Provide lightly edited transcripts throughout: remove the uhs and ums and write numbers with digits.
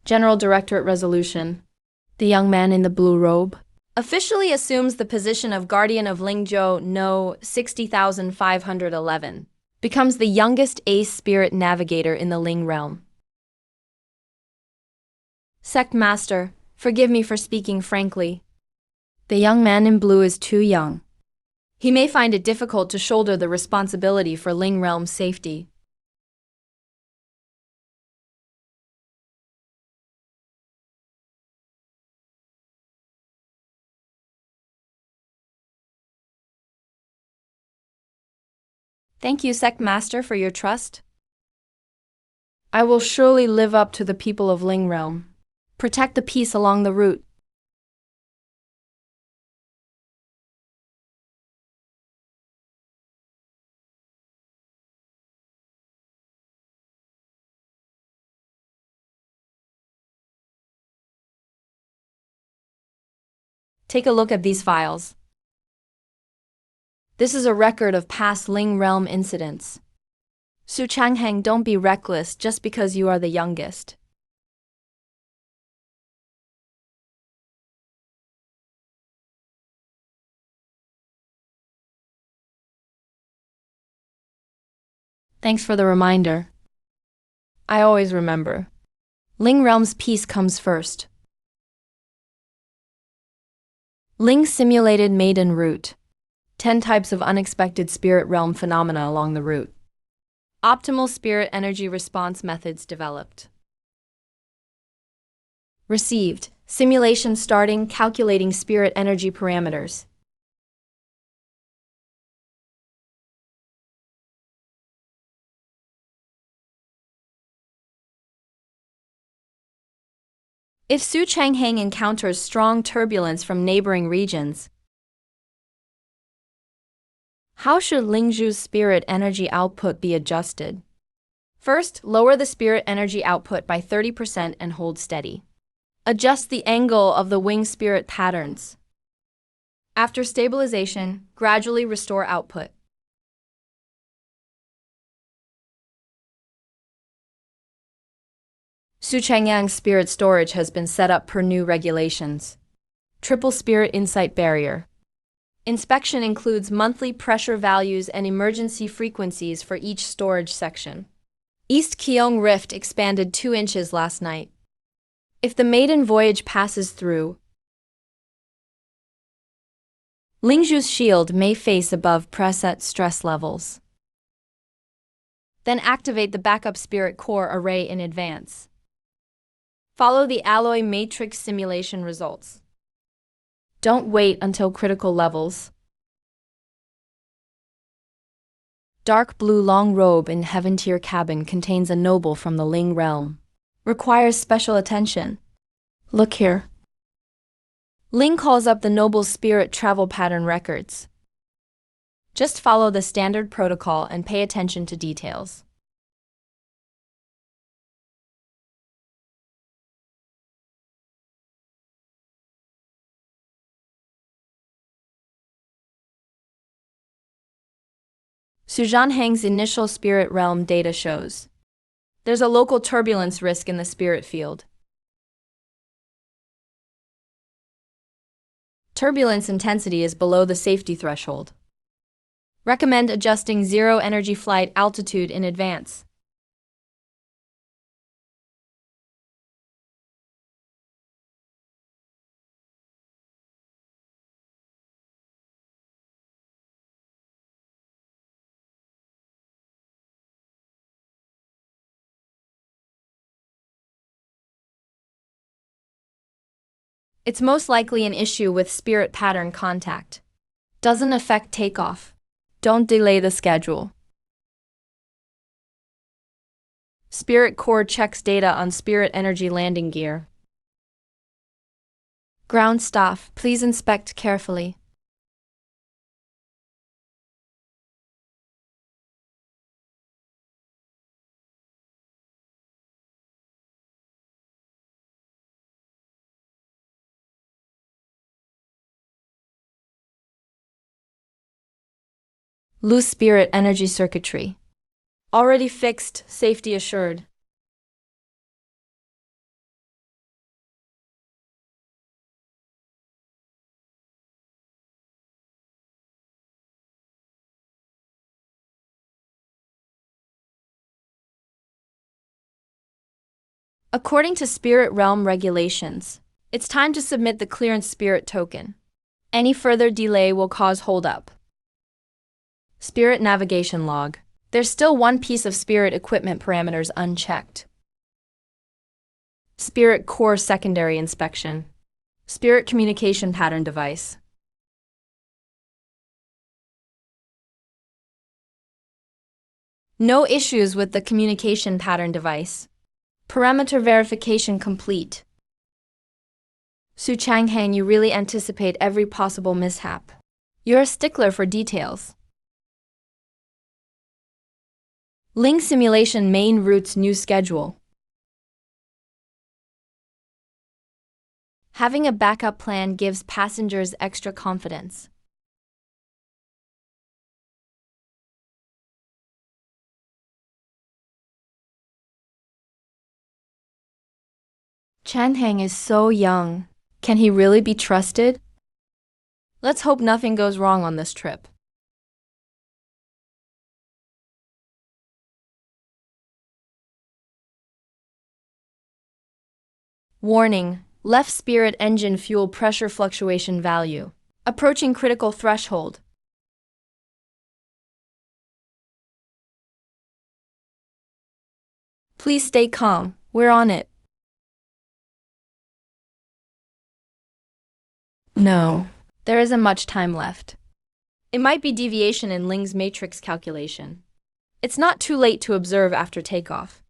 General Directorate Resolution. The young man in the blue robe officially assumes the position of Guardian of Lingzhou No. 60,511, becomes the youngest ace spirit navigator in the Ling realm. Sect Master, forgive me for speaking frankly. The young man in blue is too young. He may find it difficult to shoulder the responsibility for Ling realm's safety. Thank you, Sect Master, for your trust. I will surely live up to the people of Ling realm. Protect the peace along the route. Take a look at these files. This is a record of past Ling realm incidents. Su Changheng, don't be reckless just because you are the youngest. Thanks for the reminder. I always remember. Ling realm's peace comes first. Ling simulated maiden route. 10 types of unexpected spirit realm phenomena along the route. Optimal spirit energy response methods developed. Received. Simulation starting calculating spirit energy parameters. If Su Changheng encounters strong turbulence from neighboring regions, how should Lingzhu's spirit energy output be adjusted? First, lower the spirit energy output by 30% and hold steady. Adjust the angle of the wing spirit patterns. After stabilization, gradually restore output. Su Changyang's spirit storage has been set up per new regulations. Triple spirit insight barrier. Inspection includes monthly pressure values and emergency frequencies for each storage section. East Keong Rift expanded 2 inches last night. If the maiden voyage passes through, Lingzhu's shield may face above preset stress levels. Then activate the backup spirit core array in advance. Follow the alloy matrix simulation results. Don't wait until critical levels. Dark blue long robe in Heaven Tier cabin contains a noble from the Ling realm. Requires special attention. Look here. Ling calls up the noble's spirit travel pattern records. Just follow the standard protocol and pay attention to details. Su Zhanheng's initial spirit realm data shows there's a local turbulence risk in the spirit field. Turbulence intensity is below the safety threshold. Recommend adjusting zero energy flight altitude in advance. It's most likely an issue with spirit pattern contact. Doesn't affect takeoff. Don't delay the schedule. Spirit core checks data on spirit energy landing gear. Ground staff, please inspect carefully. Loose spirit energy circuitry. Already fixed, safety assured. According to Spirit Realm regulations, it's time to submit the clearance spirit token. Any further delay will cause holdup. Spirit navigation log. There's still one piece of spirit equipment parameters unchecked. Spirit core secondary inspection. Spirit communication pattern device. No issues with the communication pattern device. Parameter verification complete. Su Changhang, you really anticipate every possible mishap. You're a stickler for details. Ling simulation main route's new schedule. Having a backup plan gives passengers extra confidence. Changhang is so young. Can he really be trusted? Let's hope nothing goes wrong on this trip. Warning: left spirit engine fuel pressure fluctuation value. Approaching critical threshold. Please stay calm, we're on it. No, there isn't much time left. It might be deviation in Ling's matrix calculation. It's not too late to observe after takeoff.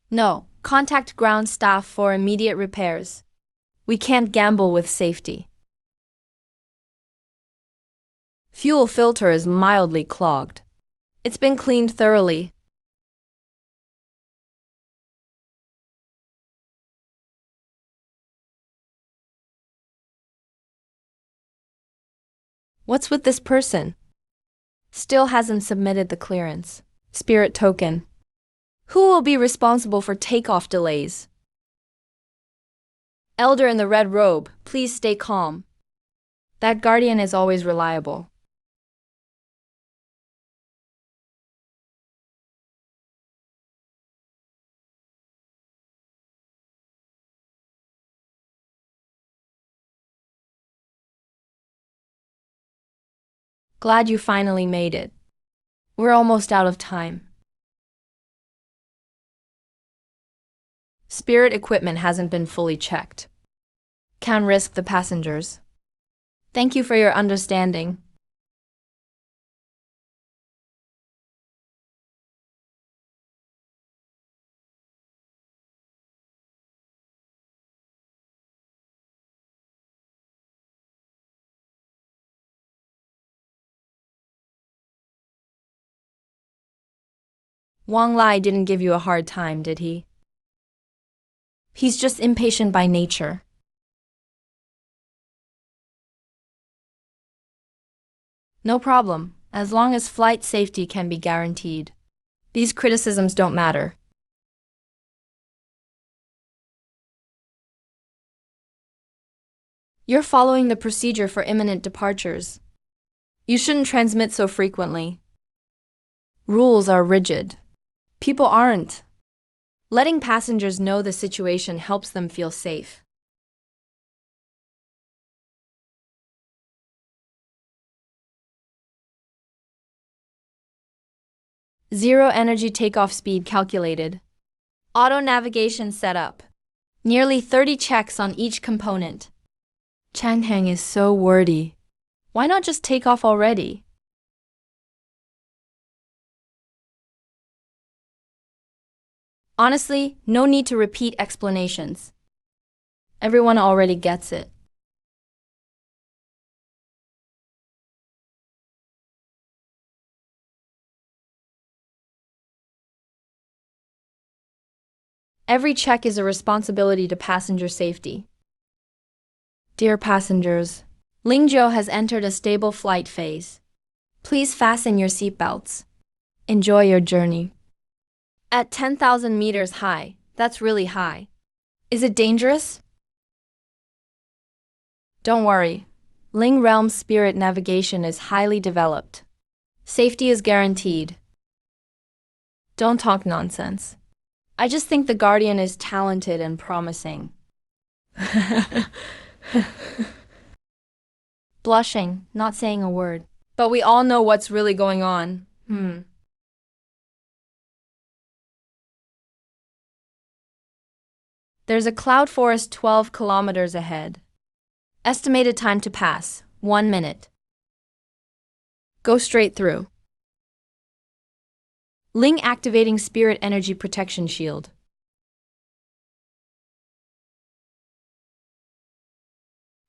No, contact ground staff for immediate repairs. We can't gamble with safety. Fuel filter is mildly clogged. It's been cleaned thoroughly. What's with this person? Still hasn't submitted the clearance. Spirit token. Who will be responsible for takeoff delays? Elder in the red robe, please stay calm. That guardian is always reliable. Glad you finally made it. We're almost out of time. Spirit equipment hasn't been fully checked. Can risk the passengers. Thank you for your understanding. Wang Lai didn't give you a hard time, did he? He's just impatient by nature. No problem, as long as flight safety can be guaranteed. These criticisms don't matter. You're following the procedure for imminent departures. You shouldn't transmit so frequently. Rules are rigid. People aren't. Letting passengers know the situation helps them feel safe. Zero energy takeoff speed calculated. Auto navigation set up. Nearly 30 checks on each component. Changhang is so wordy. Why not just take off already? Honestly, no need to repeat explanations. Everyone already gets it. Every check is a responsibility to passenger safety. Dear passengers, Lingzhou has entered a stable flight phase. Please fasten your seatbelts. Enjoy your journey. At 10,000 meters high, that's really high. Is it dangerous? Don't worry. Ling Realm Spirit navigation is highly developed. Safety is guaranteed. Don't talk nonsense. I just think the Guardian is talented and promising. Blushing, not saying a word. But we all know what's really going on. There's a cloud forest 12 kilometers ahead. Estimated time to pass, 1 minute. Go straight through. Ling activating Spirit Energy Protection Shield.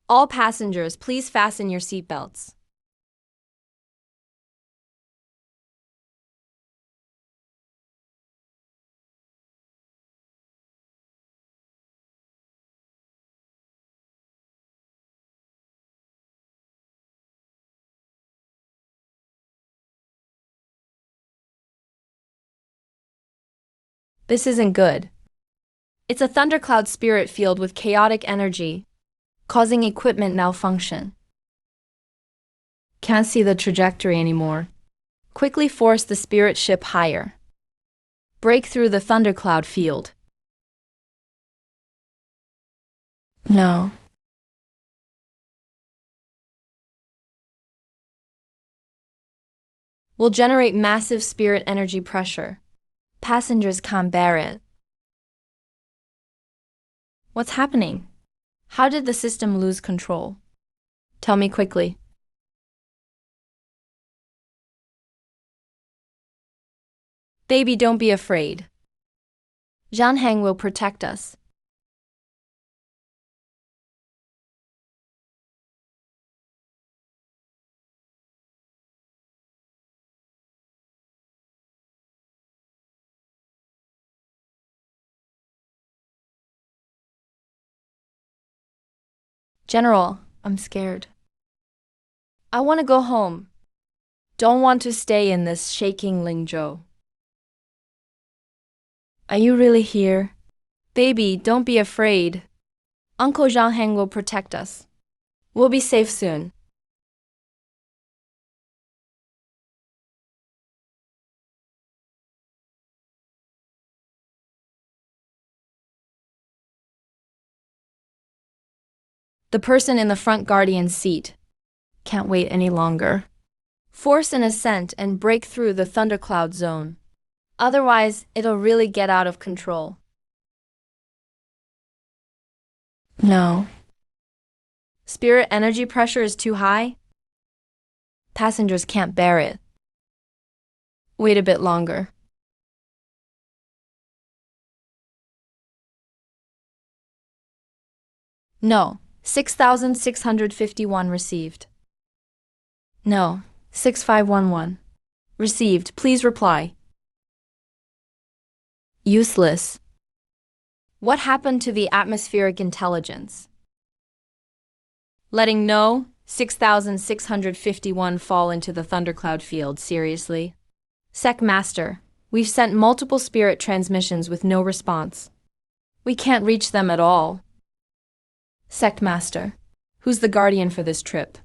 All passengers, please fasten your seatbelts. This isn't good. It's a thundercloud spirit field with chaotic energy, causing equipment malfunction. Can't see the trajectory anymore. Quickly force the spirit ship higher. Break through the thundercloud field. No. Will generate massive spirit energy pressure. Passengers can't bear it. What's happening? How did the system lose control? Tell me quickly. Baby, don't be afraid. Zhang Heng will protect us. General, I'm scared. I want to go home. Don't want to stay in this shaking Lingzhou. Are you really here? Baby, don't be afraid. Uncle Zhang Heng will protect us. We'll be safe soon. The person in the front Guardian's seat. Can't wait any longer. Force an ascent and break through the thundercloud zone. Otherwise, it'll really get out of control. No. Spirit energy pressure is too high? Passengers can't bear it. Wait a bit longer. No. 6,651 received. No. 6511. Received. Please reply. Useless. What happened to the atmospheric intelligence? Letting no 6,651 fall into the thundercloud field, seriously? Sec Master, we've sent multiple spirit transmissions with no response. We can't reach them at all. Sect Master, who's the guardian for this trip?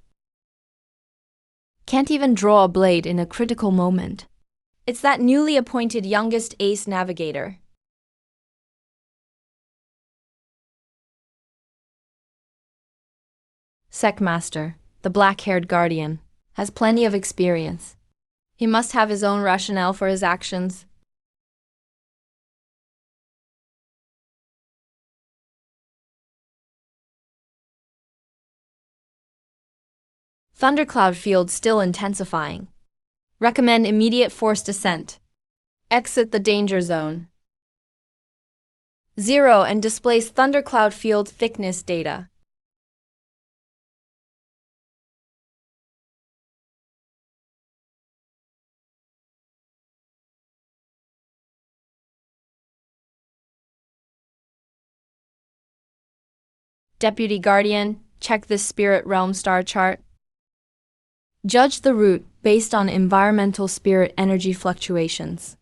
Can't even draw a blade in a critical moment. It's that newly appointed youngest ace navigator. Sec Master, the black-haired guardian, has plenty of experience. He must have his own rationale for his actions. Thundercloud field still intensifying. Recommend immediate forced descent. Exit the danger zone. 0 and displace thundercloud field thickness data. Deputy Guardian, check this spirit realm star chart. Judge the route based on environmental spirit energy fluctuations.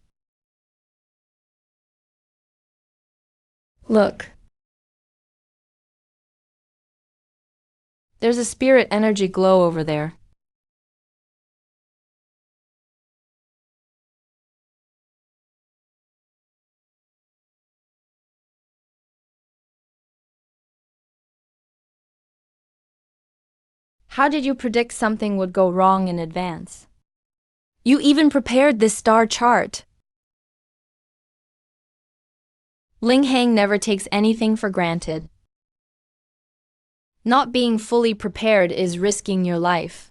Look. There's a spirit energy glow over there. How did you predict something would go wrong in advance? You even prepared this star chart. Ling Hang never takes anything for granted. Not being fully prepared is risking your life.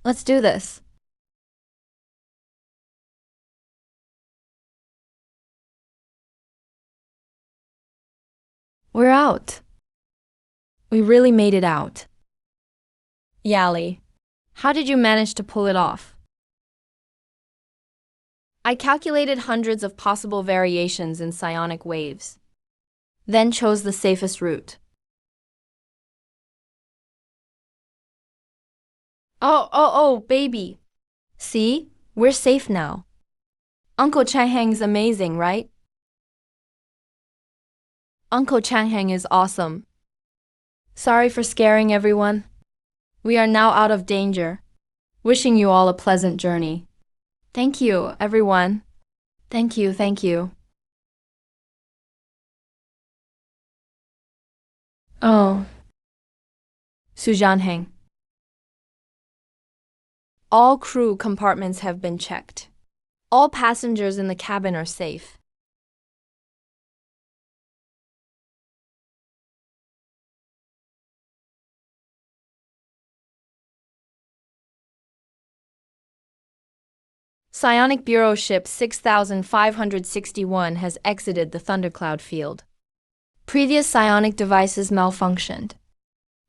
Let's do this. We're out. We really made it out. Yali, how did you manage to pull it off? I calculated hundreds of possible variations in psionic waves, then chose the safest route. Oh, baby. See? We're safe now. Uncle Changhang's amazing, right? Uncle Changhang is awesome. Sorry for scaring everyone. We are now out of danger. Wishing you all a pleasant journey. Thank you, everyone. Thank you. Oh. Su Zhanheng. All crew compartments have been checked. All passengers in the cabin are safe. Psionic Bureau ship 6561 has exited the Thundercloud field. Previous psionic devices malfunctioned.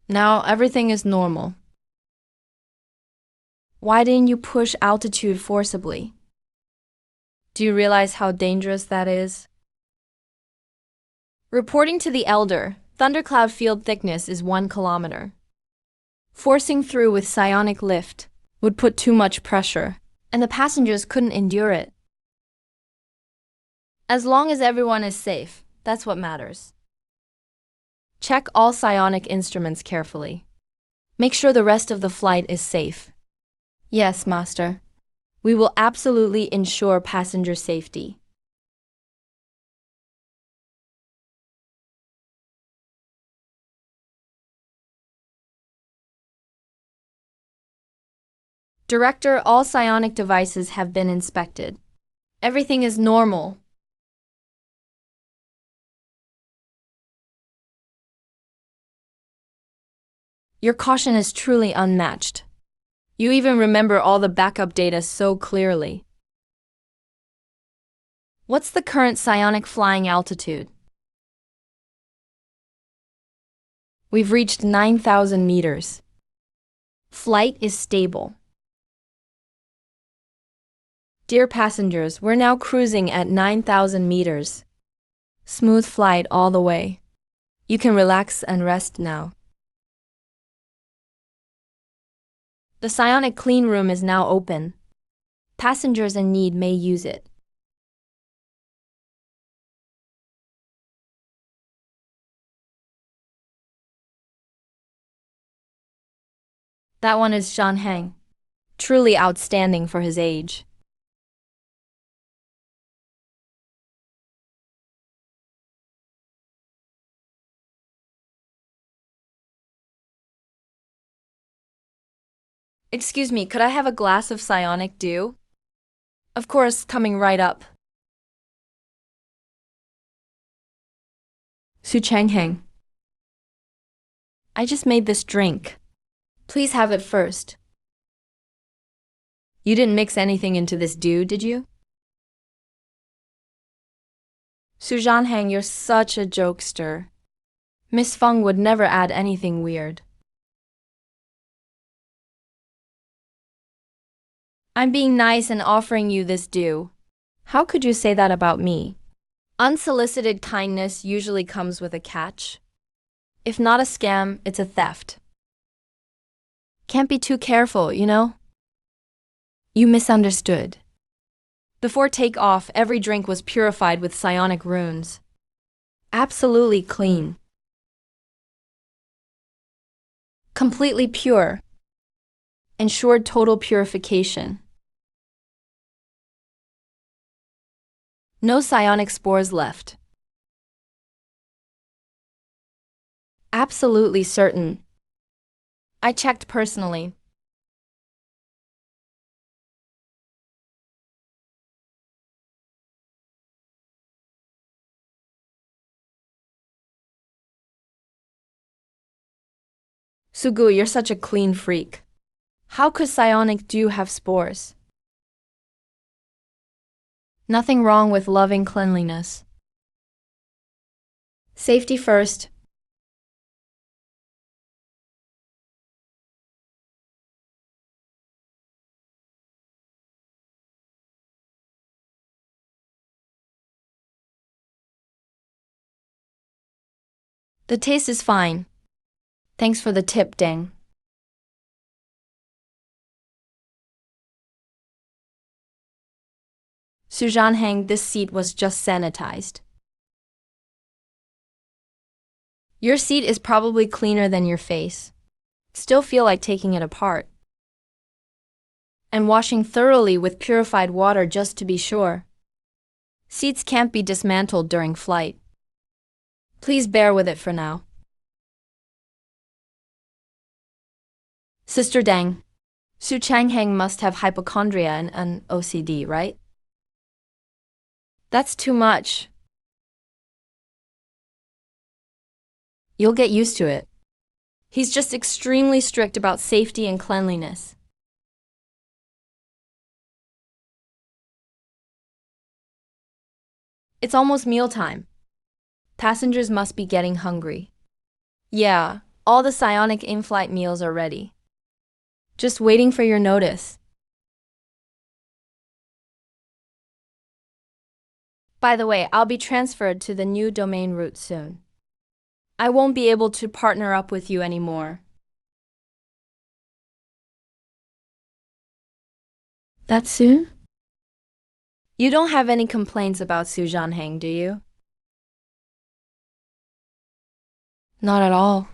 Now everything is normal. Why didn't you push altitude forcibly? Do you realize how dangerous that is? Reporting to the Elder, Thundercloud field thickness is 1 kilometer. Forcing through with psionic lift would put too much pressure, and the passengers couldn't endure it. As long as everyone is safe, that's what matters. Check all psionic instruments carefully. Make sure the rest of the flight is safe. Yes, Master. We will absolutely ensure passenger safety. Director, all psionic devices have been inspected. Everything is normal. Your caution is truly unmatched. You even remember all the backup data so clearly. What's the current psionic flying altitude? We've reached 9,000 meters. Flight is stable. Dear passengers, we're now cruising at 9,000 meters. Smooth flight all the way. You can relax and rest now. The psionic clean room is now open. Passengers in need may use it. That one is Zhanheng. Truly outstanding for his age. Excuse me, could I have a glass of psionic dew? Of course, coming right up. Su Changheng. I just made this drink. Please have it first. You didn't mix anything into this dew, did you? Su Zhanheng, you're such a jokester. Miss Feng would never add anything weird. I'm being nice and offering you this dew. How could you say that about me? Unsolicited kindness usually comes with a catch. If not a scam, it's a theft. Can't be too careful, you know? You misunderstood. Before takeoff, every drink was purified with psionic runes. Absolutely clean. Completely pure. Ensured total purification. No psionic spores left. Absolutely certain. I checked personally. Sugu, you're such a clean freak. How could psionic dew have spores? Nothing wrong with loving cleanliness. Safety first. The taste is fine. Thanks for the tip, Deng. Su Zhanheng, this seat was just sanitized. Your seat is probably cleaner than your face. Still feel like taking it apart. And washing thoroughly with purified water just to be sure. Seats can't be dismantled during flight. Please bear with it for now. Sister Deng, Su Changheng must have hypochondria and an OCD, right? That's too much. You'll get used to it. He's just extremely strict about safety and cleanliness. It's almost mealtime. Passengers must be getting hungry. Yeah, all the psionic in-flight meals are ready. Just waiting for your notice. By the way, I'll be transferred to the new domain route soon. I won't be able to partner up with you anymore. That soon? You don't have any complaints about Su Zhanheng, do you? Not at all.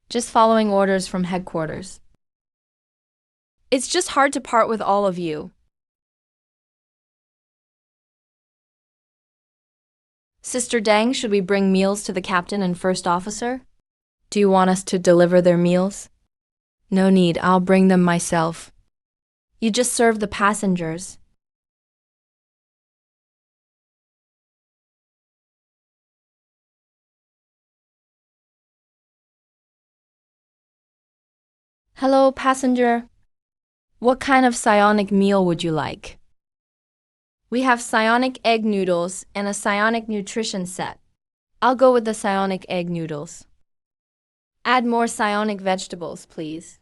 Just following orders from headquarters. It's just hard to part with all of you. Sister Deng, should we bring meals to the captain and first officer? Do you want us to deliver their meals? No need, I'll bring them myself. You just serve the passengers. Hello, passenger. What kind of psionic meal would you like? We have psionic egg noodles and a psionic nutrition set. I'll go with the psionic egg noodles. Add more psionic vegetables, please.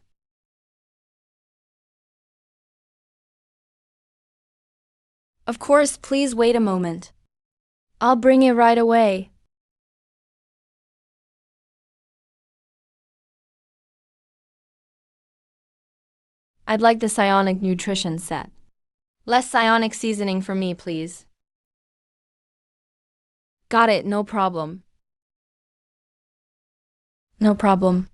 Of course, please wait a moment. I'll bring it right away. I'd like the psionic nutrition set. Less psionic seasoning for me, please. Got it, no problem. No problem.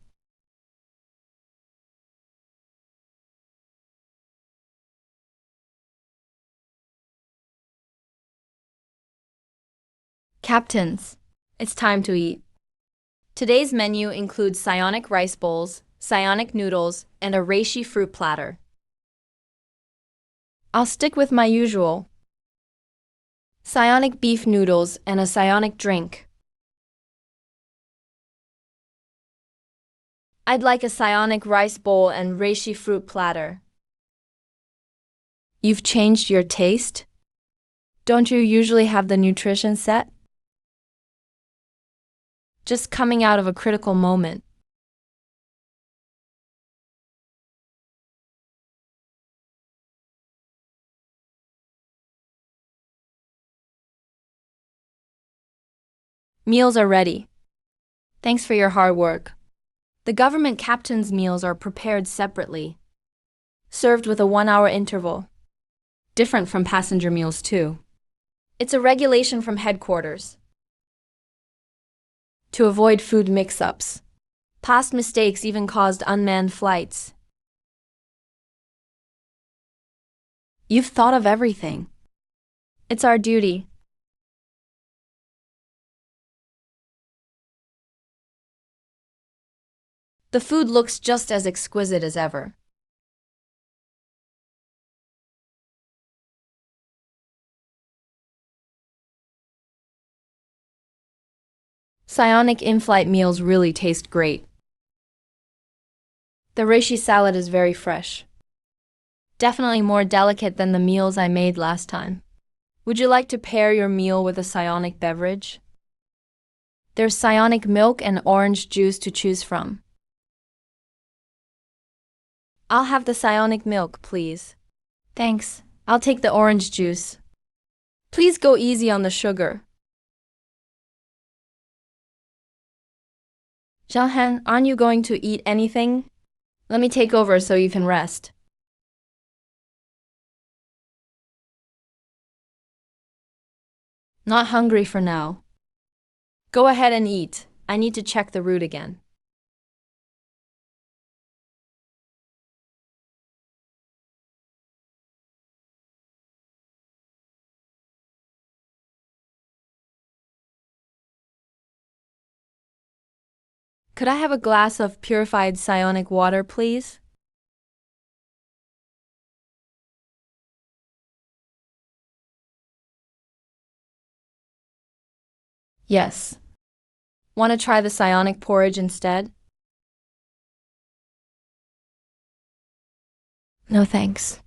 Captains, it's time to eat. Today's menu includes psionic rice bowls, psionic noodles, and a reishi fruit platter. I'll stick with my usual. Psionic beef noodles and a psionic drink. I'd like a psionic rice bowl and reishi fruit platter. You've changed your taste? Don't you usually have the nutrition set? Just coming out of a critical moment. Meals are ready. Thanks for your hard work. The government captain's meals are prepared separately, served with a 1-hour interval. Different from passenger meals, too. It's a regulation from headquarters. To avoid food mix-ups. Past mistakes even caused unmanned flights. You've thought of everything. It's our duty. The food looks just as exquisite as ever. Psionic in-flight meals really taste great. The reishi salad is very fresh. Definitely more delicate than the meals I made last time. Would you like to pair your meal with a psionic beverage? There's psionic milk and orange juice to choose from. I'll have the psionic milk, please. Thanks. I'll take the orange juice. Please go easy on the sugar. Xiaohan, aren't you going to eat anything? Let me take over so you can rest. Not hungry for now. Go ahead and eat. I need to check the route again. Could I have a glass of purified psionic water, please? Yes. Want to try the psionic porridge instead? No thanks.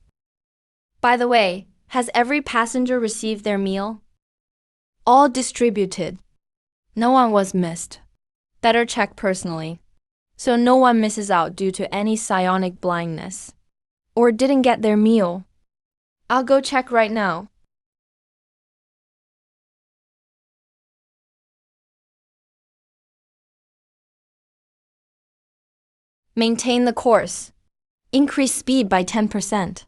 By the way, has every passenger received their meal? All distributed. No one was missed. Better check personally, so no one misses out due to any psionic blindness, or didn't get their meal. I'll go check right now. Maintain the course. Increase speed by 10%.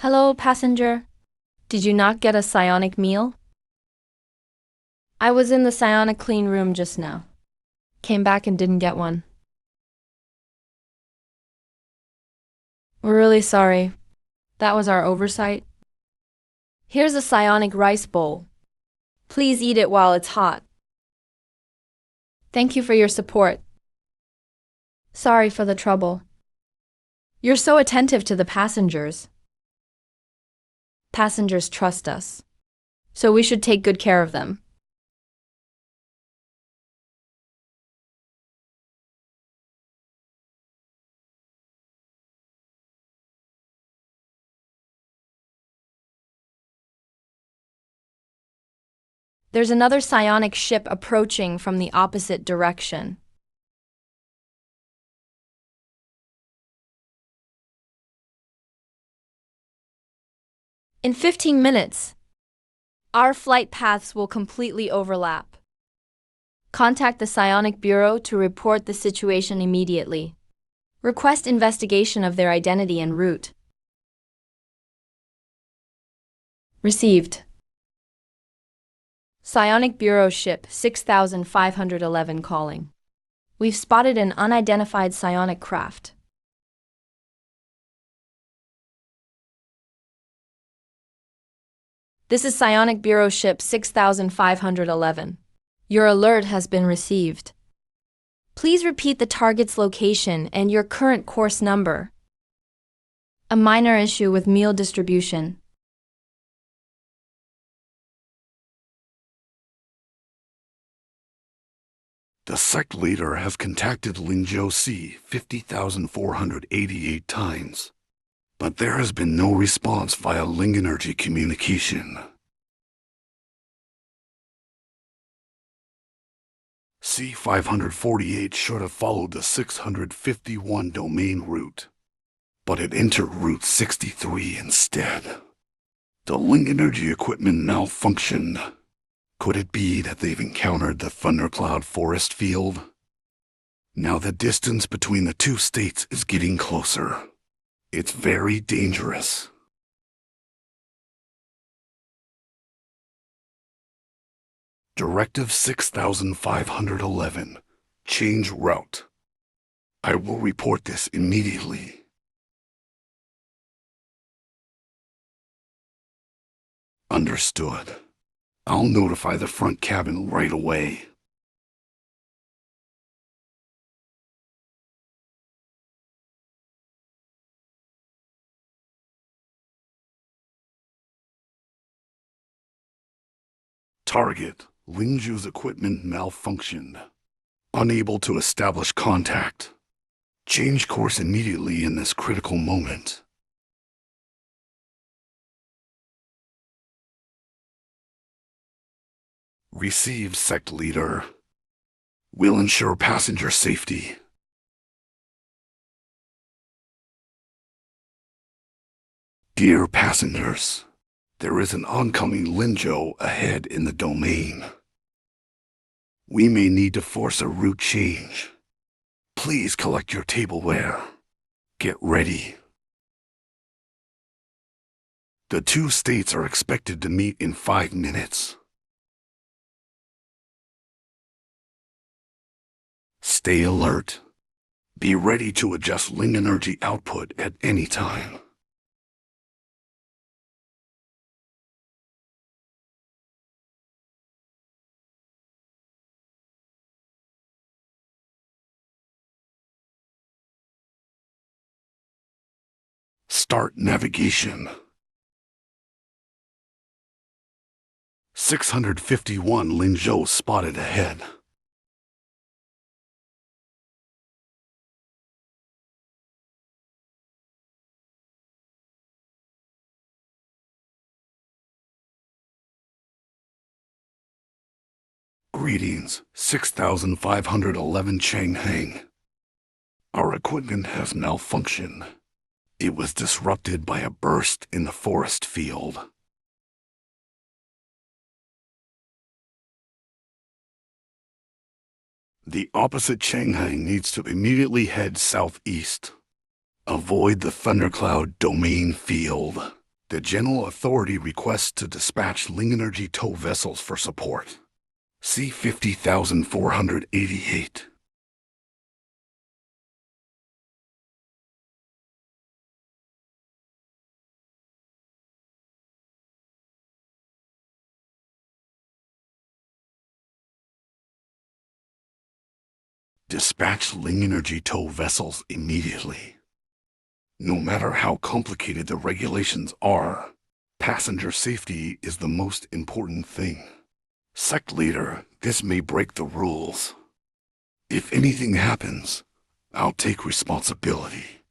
Hello, passenger. Did you not get a psionic meal? I was in the psionic clean room just now. Came back and didn't get one. We're really sorry. That was our oversight. Here's a psionic rice bowl. Please eat it while it's hot. Thank you for your support. Sorry for the trouble. You're so attentive to the passengers. Passengers trust us, so we should take good care of them. There's another psionic ship approaching from the opposite direction. In 15 minutes, our flight paths will completely overlap. Contact the Psionic Bureau to report the situation immediately. Request investigation of their identity and route. Received. Psionic Bureau ship 6511 calling. We've spotted an unidentified psionic craft. This is Psionic Bureau ship 6511. Your alert has been received. Please repeat the target's location and your current course number. A minor issue with meal distribution. The sect leader has contacted Lingzhou C 50,488 times, but there has been no response via Ling Energy communication. C-548 should have followed the 651 domain route, but it entered Route 63 instead. The Ling Energy equipment malfunctioned. Could it be that they've encountered the Thundercloud forest field? Now the distance between the two states is getting closer. It's very dangerous. Directive 6511. Change route. I will report this immediately. Understood. I'll notify the front cabin right away. Target, Lingzhu's equipment malfunctioned. Unable to establish contact. Change course immediately in this critical moment. Received, sect leader. Will ensure passenger safety. Dear passengers, there is an oncoming Lingzhou ahead in the domain. We may need to force a route change. Please collect your tableware. Get ready. The two states are expected to meet in 5 minutes. Stay alert. Be ready to adjust Ling energy output at any time. Start navigation. 651 Lingzhou spotted ahead. Greetings, 6511 Changhang. Our equipment has malfunctioned. It was disrupted by a burst in the forest field. The opposite Changhang needs to immediately head southeast. Avoid the thundercloud domain field. The General Authority requests to dispatch Ling Energy tow vessels for support. See 50,488. Dispatch Ling Energy tow vessels immediately. No matter how complicated the regulations are, passenger safety is the most important thing. Sect leader, this may break the rules. If anything happens, I'll take responsibility.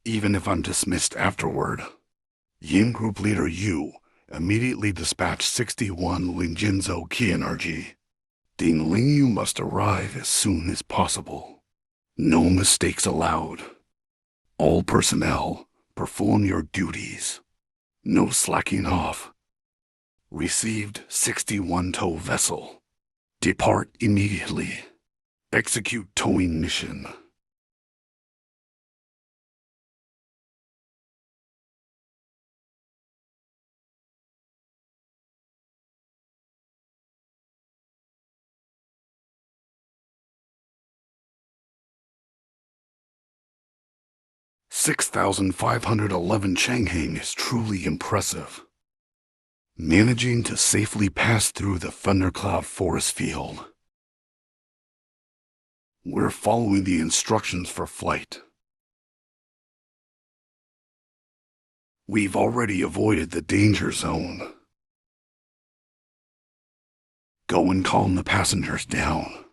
Even if I'm dismissed afterward. Yin Group Leader Yu, immediately dispatch 61 Lingjinzhou Key Energy. Ding Lingyu must arrive as soon as possible. No mistakes allowed. All personnel, perform your duties. No slacking off. Received 61 tow vessel. Depart immediately. Execute towing mission. $6,511 Changhang is truly impressive. Managing to safely pass through the thundercloud forest field. We're following the instructions for flight. We've already avoided the danger zone. Go and calm the passengers down.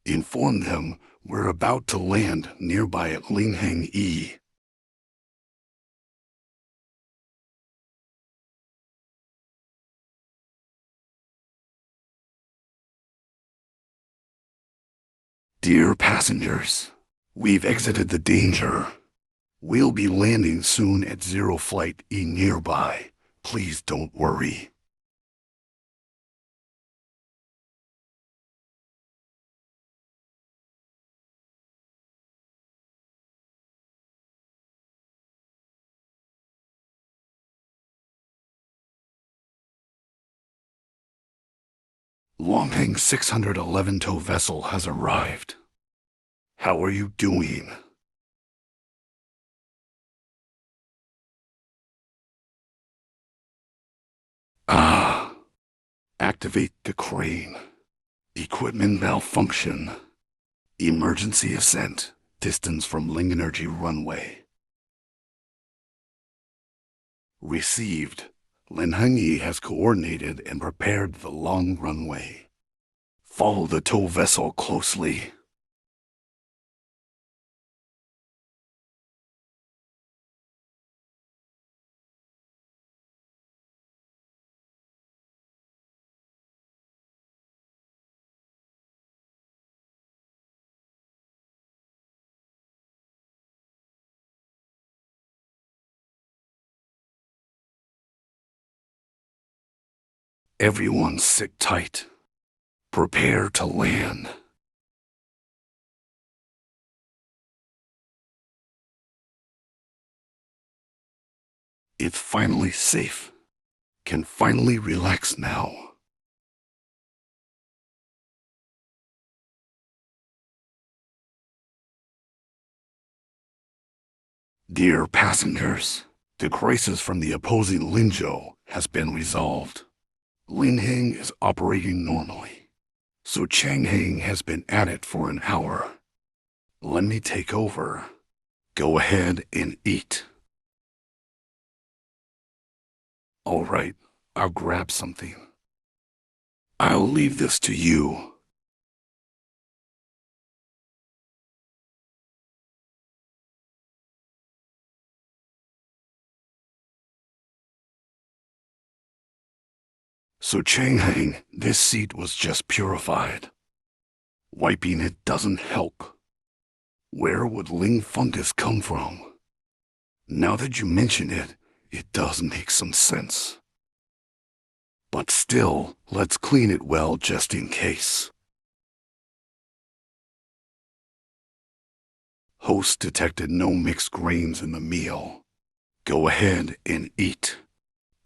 Inform them we're about to land nearby at Linghang E. Dear passengers, we've exited the danger. We'll be landing soon at Zero Flight E nearby. Please don't worry. Longheng 611 tow vessel has arrived. How are you doing? Ah, activate the crane. Equipment malfunction. Emergency ascent. Distance from Ling Energy runway. Received. Lin Hengyi has coordinated and prepared the long runway. Follow the tow vessel closely. Everyone sit tight. Prepare to land. It's finally safe. Can finally relax now. Dear passengers, the crisis from the opposing Linzhou has been resolved. Linheng is operating normally, so Changheng has been at it for an hour. Let me take over. Go ahead and eat. All right, I'll grab something. I'll leave this to you. So Changheng, this seat was just purified. Wiping it doesn't help. Where would Ling fungus come from? Now that you mention it, it does make some sense. But still, let's clean it well just in case. Host detected no mixed grains in the meal. Go ahead and eat.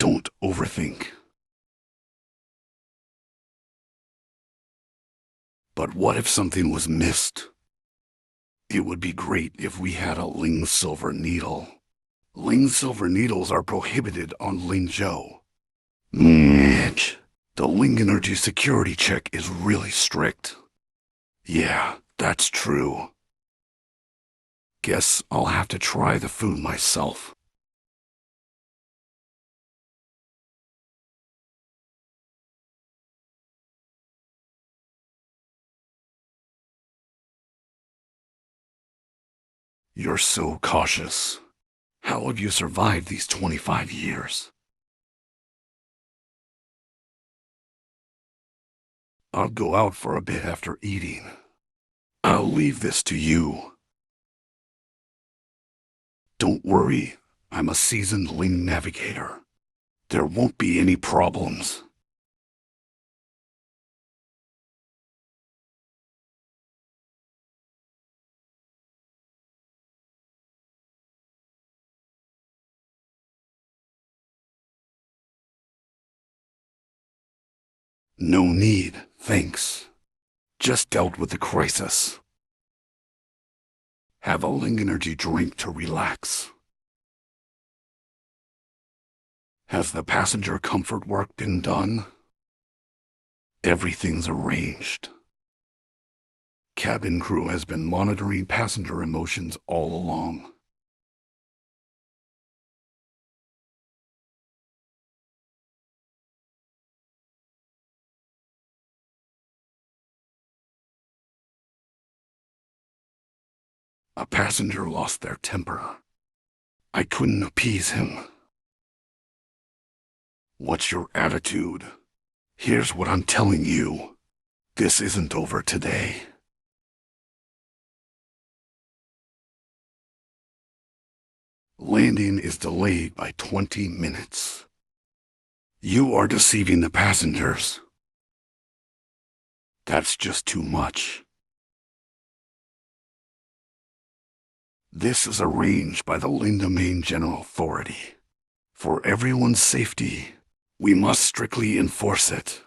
Don't overthink. But what if something was missed? It would be great if we had a Ling Silver Needle. Ling Silver Needles are prohibited on Lingzhou. The Ling Energy security check is really strict. Yeah, that's true. Guess I'll have to try the food myself. You're so cautious. How have you survived these 25 years? I'll go out for a bit after eating. I'll leave this to you. Don't worry, I'm a seasoned Ling navigator. There won't be any problems. No need, thanks. Just dealt with the crisis. Have a Ling Energy drink to relax. Has the passenger comfort work been done? Everything's arranged. Cabin crew has been monitoring passenger emotions all along. A passenger lost their temper. I couldn't appease him. What's your attitude? Here's what I'm telling you. This isn't over today. Landing is delayed by 20 minutes. You are deceiving the passengers. That's just too much. This is arranged by the Lindomain General Authority. For everyone's safety, we must strictly enforce it.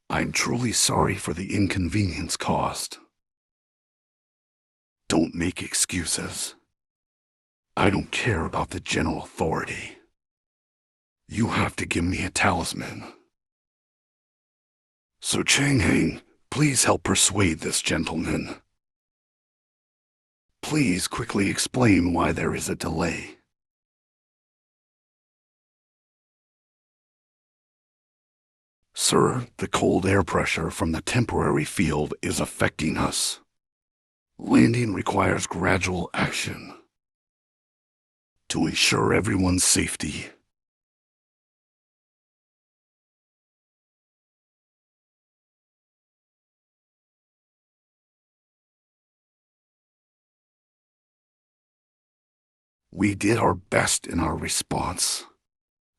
I'm truly sorry for the inconvenience caused. Don't make excuses. I don't care about the general authority. You have to give me a talisman. So Chang-Heng, please help persuade this gentleman. Please quickly explain why there is a delay. Sir, the cold air pressure from the temporary field is affecting us. Landing requires gradual action to ensure everyone's safety. We did our best in our response.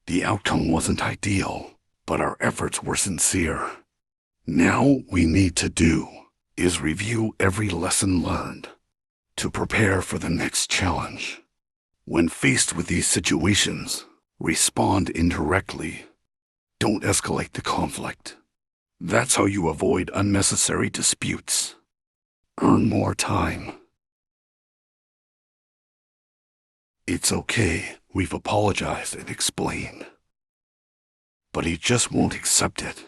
The outcome wasn't ideal, but our efforts were sincere. Now we need to do is review every lesson learned to prepare for the next challenge. When faced with these situations, respond indirectly. Don't escalate the conflict. That's how you avoid unnecessary disputes. Earn more time. It's okay, we've apologized and explained. But he just won't accept it.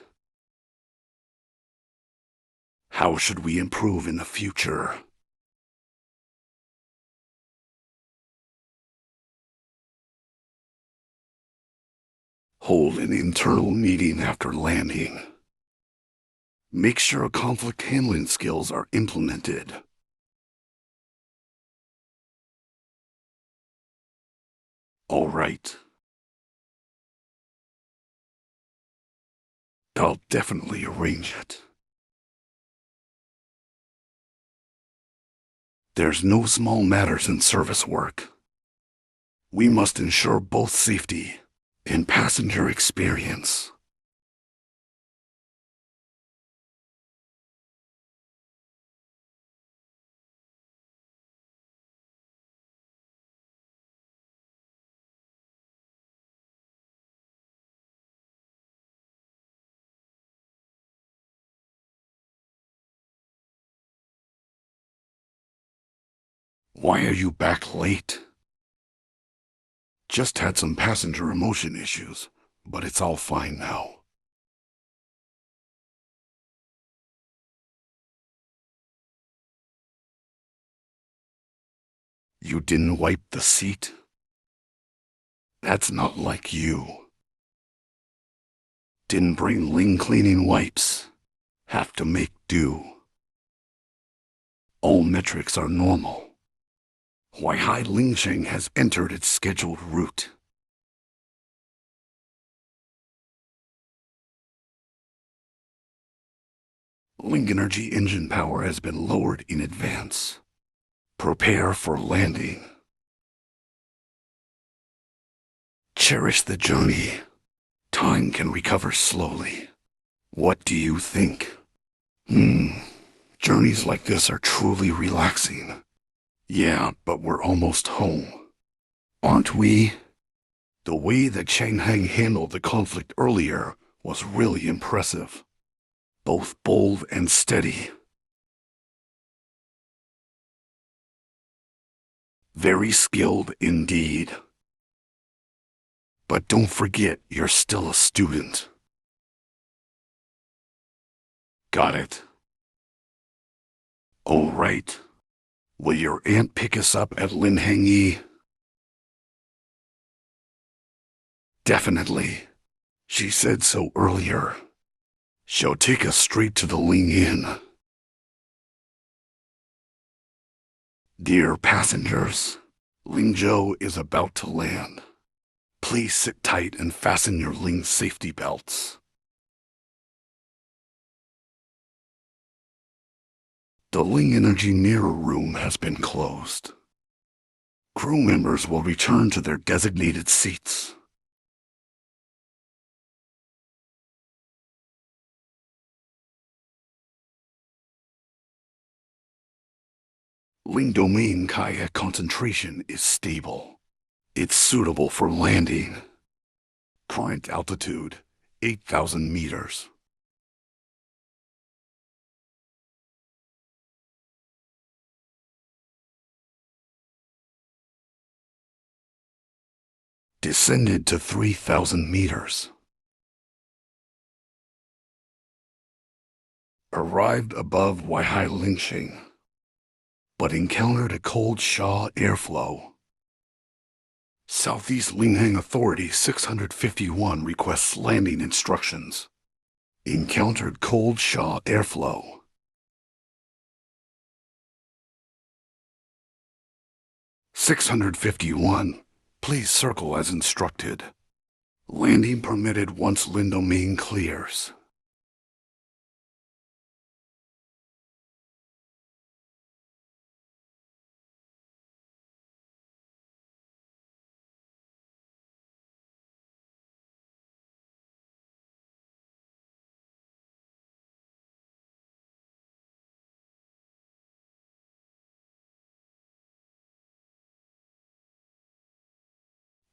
How should we improve in the future? Hold an internal meeting after landing. Make sure conflict handling skills are implemented. All right. I'll definitely arrange it. There's no small matters in service work. We must ensure both safety and passenger experience. Why are you back late? Just had some passenger emotion issues, but it's all fine now. You didn't wipe the seat? That's not like you. Didn't bring Ling cleaning wipes. Have to make do. All metrics are normal. Huaihai Lingsheng has entered its scheduled route. Ling energy engine power has been lowered in advance. Prepare for landing. Cherish the journey. Time can recover slowly. What do you think? Journeys like this are truly relaxing. Yeah, but we're almost home. Aren't we? The way that Chang-Heng handled the conflict earlier was really impressive. Both bold and steady. Very skilled indeed. But don't forget you're still a student. Got it. All right. Will your aunt pick us up at Lin Hengyi? Definitely. She said so earlier. She'll take us straight to the Ling Inn. Dear passengers, Lingzhou is about to land. Please sit tight and fasten your Ling safety belts. The Ling Energy Mirror Room has been closed. Crew members will return to their designated seats. Ling Domain kayak concentration is stable. It's suitable for landing. Current altitude, 8,000 meters. Descended to 3,000 meters. Arrived above Weihai Lingxing, but encountered a cold Sha airflow. Southeast Linhang Authority 651 requests landing instructions. Encountered cold Sha airflow. "651, please circle as instructed. Landing permitted once Lin domain clears."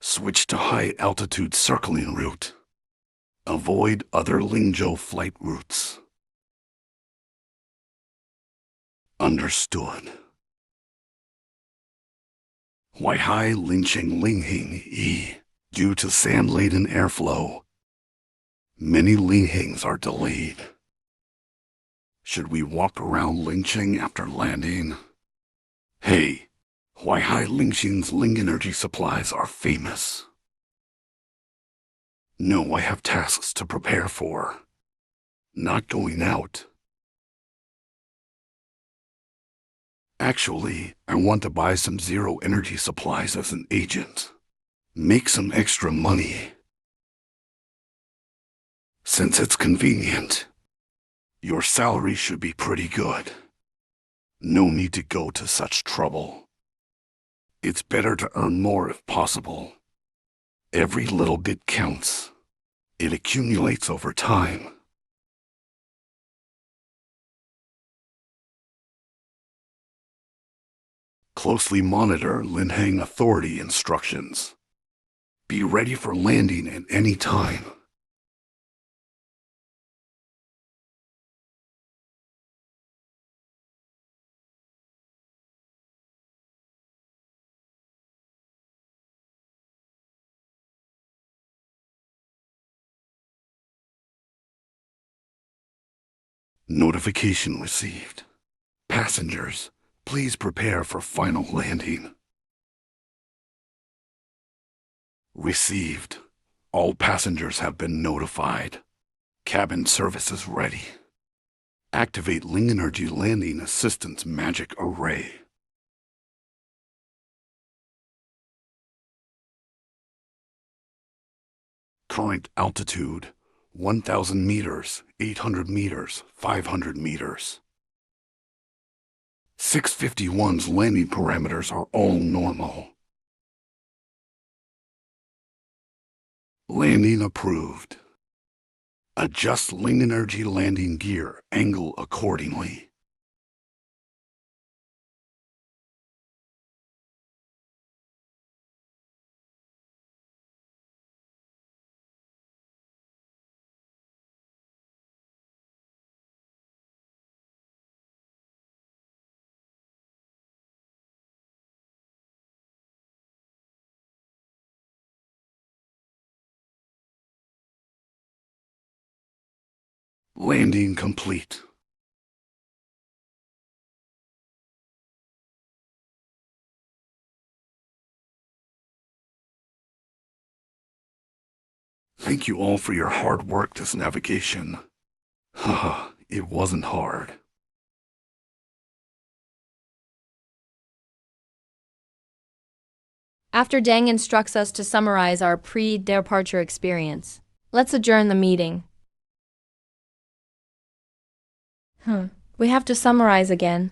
Switch to high-altitude circling route. Avoid other Lingzhou flight routes. Understood. Weihai Linqing Linghing E. Due to sand-laden airflow, many Linghings are delayed. Should we walk around Lingqing after landing? Hey, Weihai Lingxing's Ling energy supplies are famous. No, I have tasks to prepare for. Not going out. Actually, I want to buy some zero energy supplies as an agent. Make some extra money. Since it's convenient, your salary should be pretty good. No need to go to such trouble. It's better to earn more if possible. Every little bit counts. It accumulates over time. Closely monitor Linhang Authority instructions. Be ready for landing at any time. Notification received. Passengers, please prepare for final landing. Received. All passengers have been notified. Cabin service is ready. Activate Ling Energy Landing Assistance Magic Array. Current altitude 1,000 meters, 800 meters, 500 meters. 651's landing parameters are all normal. Landing approved. Adjust Ling Energy landing gear angle accordingly. Landing complete. Thank you all for your hard work this navigation. Haha, it wasn't hard. After Deng instructs us to summarize our pre-departure experience, let's adjourn the meeting. We have to summarize again.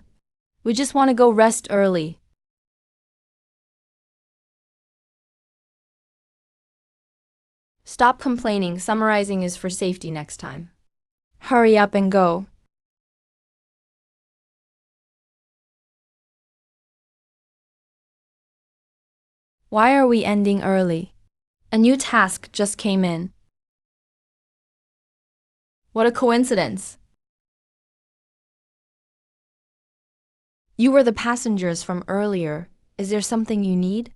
We just want to go rest early. Stop complaining, summarizing is for safety next time. Hurry up and go. Why are we ending early? A new task just came in. What a coincidence. You were the passengers from earlier. Is there something you need?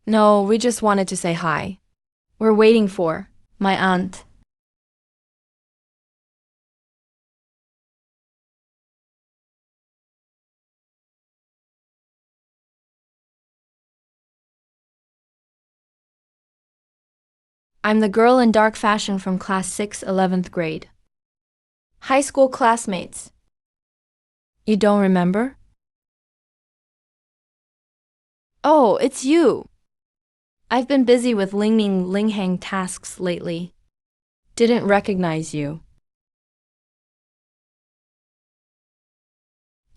No, we just wanted to say hi. We're waiting for my aunt. I'm the girl in dark fashion from class 6, 11th grade. High school classmates. You don't remember? Oh, it's you. I've been busy with Lingning Linghang tasks lately. Didn't recognize you.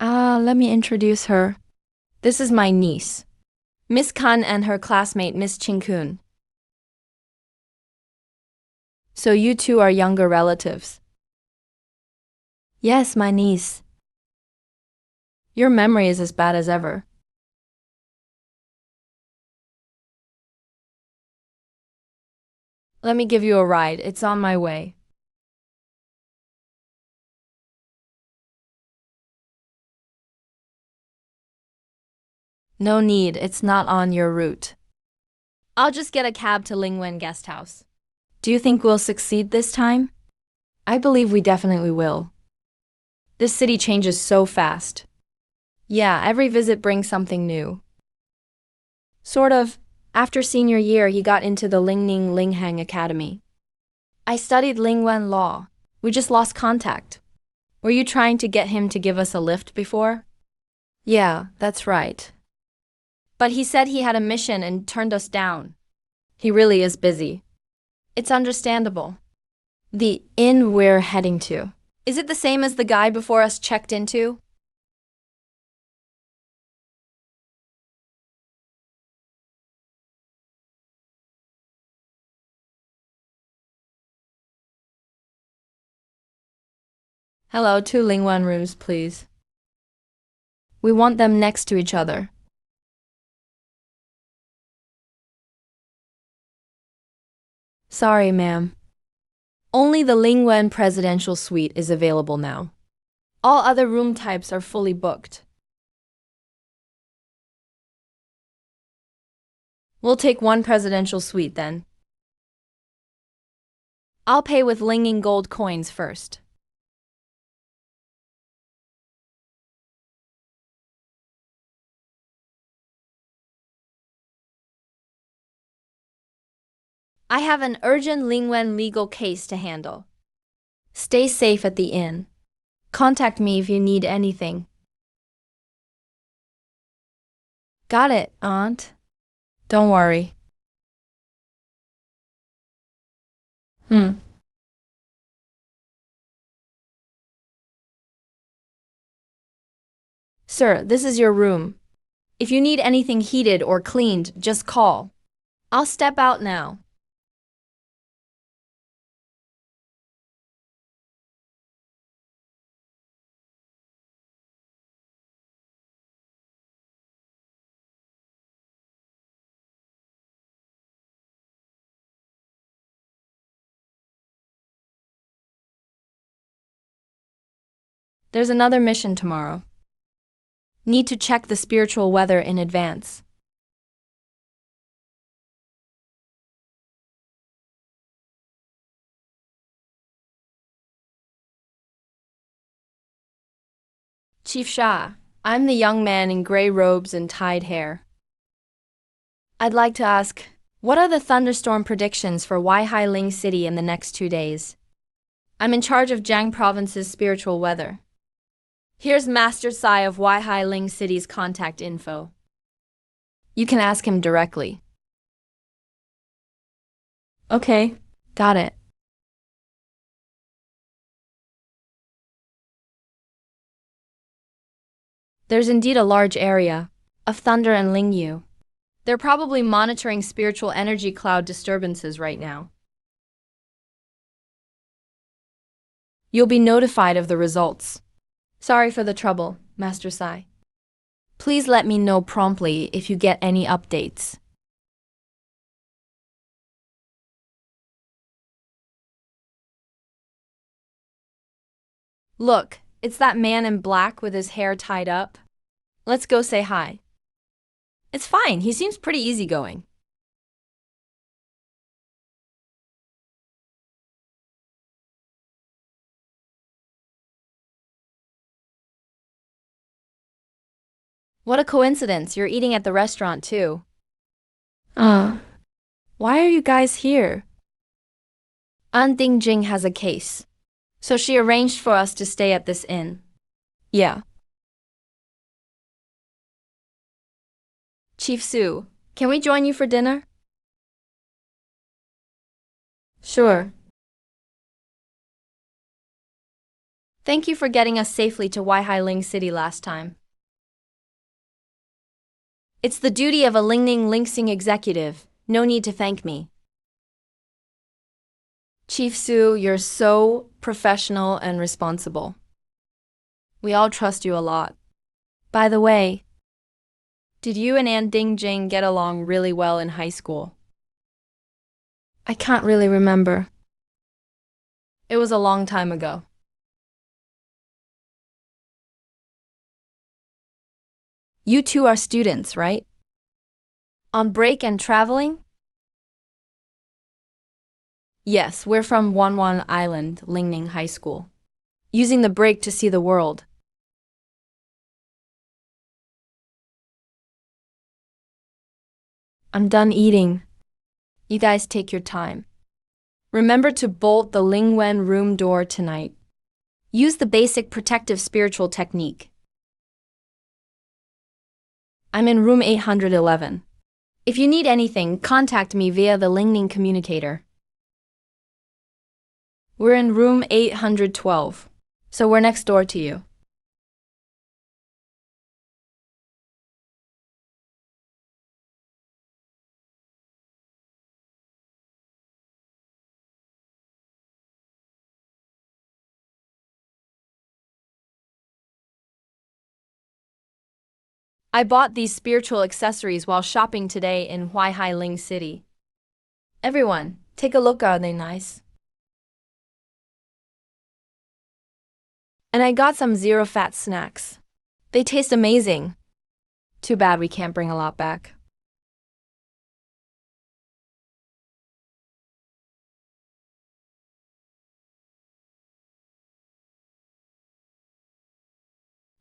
Let me introduce her. This is my niece, Miss Kan, and her classmate, Miss Ching-kun. So you two are younger relatives? Yes, my niece. Your memory is as bad as ever. Let me give you a ride. It's on my way. No need, it's not on your route. I'll just get a cab to Lingwen Guest House. Do you think we'll succeed this time? I believe we definitely will. This city changes so fast. Yeah, every visit brings something new. Sort of. After senior year, he got into the Lingning Linghang Academy. I studied Lingwen Law. We just lost contact. Were you trying to get him to give us a lift before? Yeah, that's right. But he said he had a mission and turned us down. He really is busy. It's understandable. The inn we're heading to. Is it the same as the guy before us checked into? Hello, 2 Lingwen rooms, please. We want them next to each other. Sorry, ma'am. Only the Lingwen Presidential Suite is available now. All other room types are fully booked. We'll take 1 presidential suite then. I'll pay with Linging gold coins first. I have an urgent Lingwen legal case to handle. Stay safe at the inn. Contact me if you need anything. Got it, Aunt. Don't worry. Sir, this is your room. If you need anything heated or cleaned, just call. I'll step out now. There's another mission tomorrow. Need to check the spiritual weather in advance. Chief Shah, I'm the young man in gray robes and tied hair. I'd like to ask, what are the thunderstorm predictions for Weihai Ling City in the next 2 days? I'm in charge of Jiang Province's spiritual weather. Here's Master Sai of Weihai Ling City's contact info. You can ask him directly. Okay, got it. There's indeed a large area of thunder in Lingyu. They're probably monitoring spiritual energy cloud disturbances right now. You'll be notified of the results. Sorry for the trouble, Master Sai. Please let me know promptly if you get any updates. Look, it's that man in black with his hair tied up. Let's go say hi. It's fine, he seems pretty easygoing. What a coincidence, you're eating at the restaurant too. Why are you guys here? An Dingjing has a case, so she arranged for us to stay at this inn. Yeah. Chief Su, can we join you for dinner? Sure. Thank you for getting us safely to Weihailing City last time. It's the duty of a Lingning Linxing executive. No need to thank me. Chief Su, you're so professional and responsible. We all trust you a lot. By the way, did you and An Dingjing get along really well in high school? I can't really remember. It was a long time ago. You two are students, right? On break and traveling? Yes, we're from Wanwan Island, Lingning High School. Using the break to see the world. I'm done eating. You guys take your time. Remember to bolt the Lingwen room door tonight. Use the basic protective spiritual technique. I'm in room 811. If you need anything, contact me via the Lingning communicator. We're in room 812, so we're next door to you. I bought these spiritual accessories while shopping today in Huaihailing City. Everyone, take a look, are they nice? And I got some zero-fat snacks. They taste amazing. Too bad we can't bring a lot back.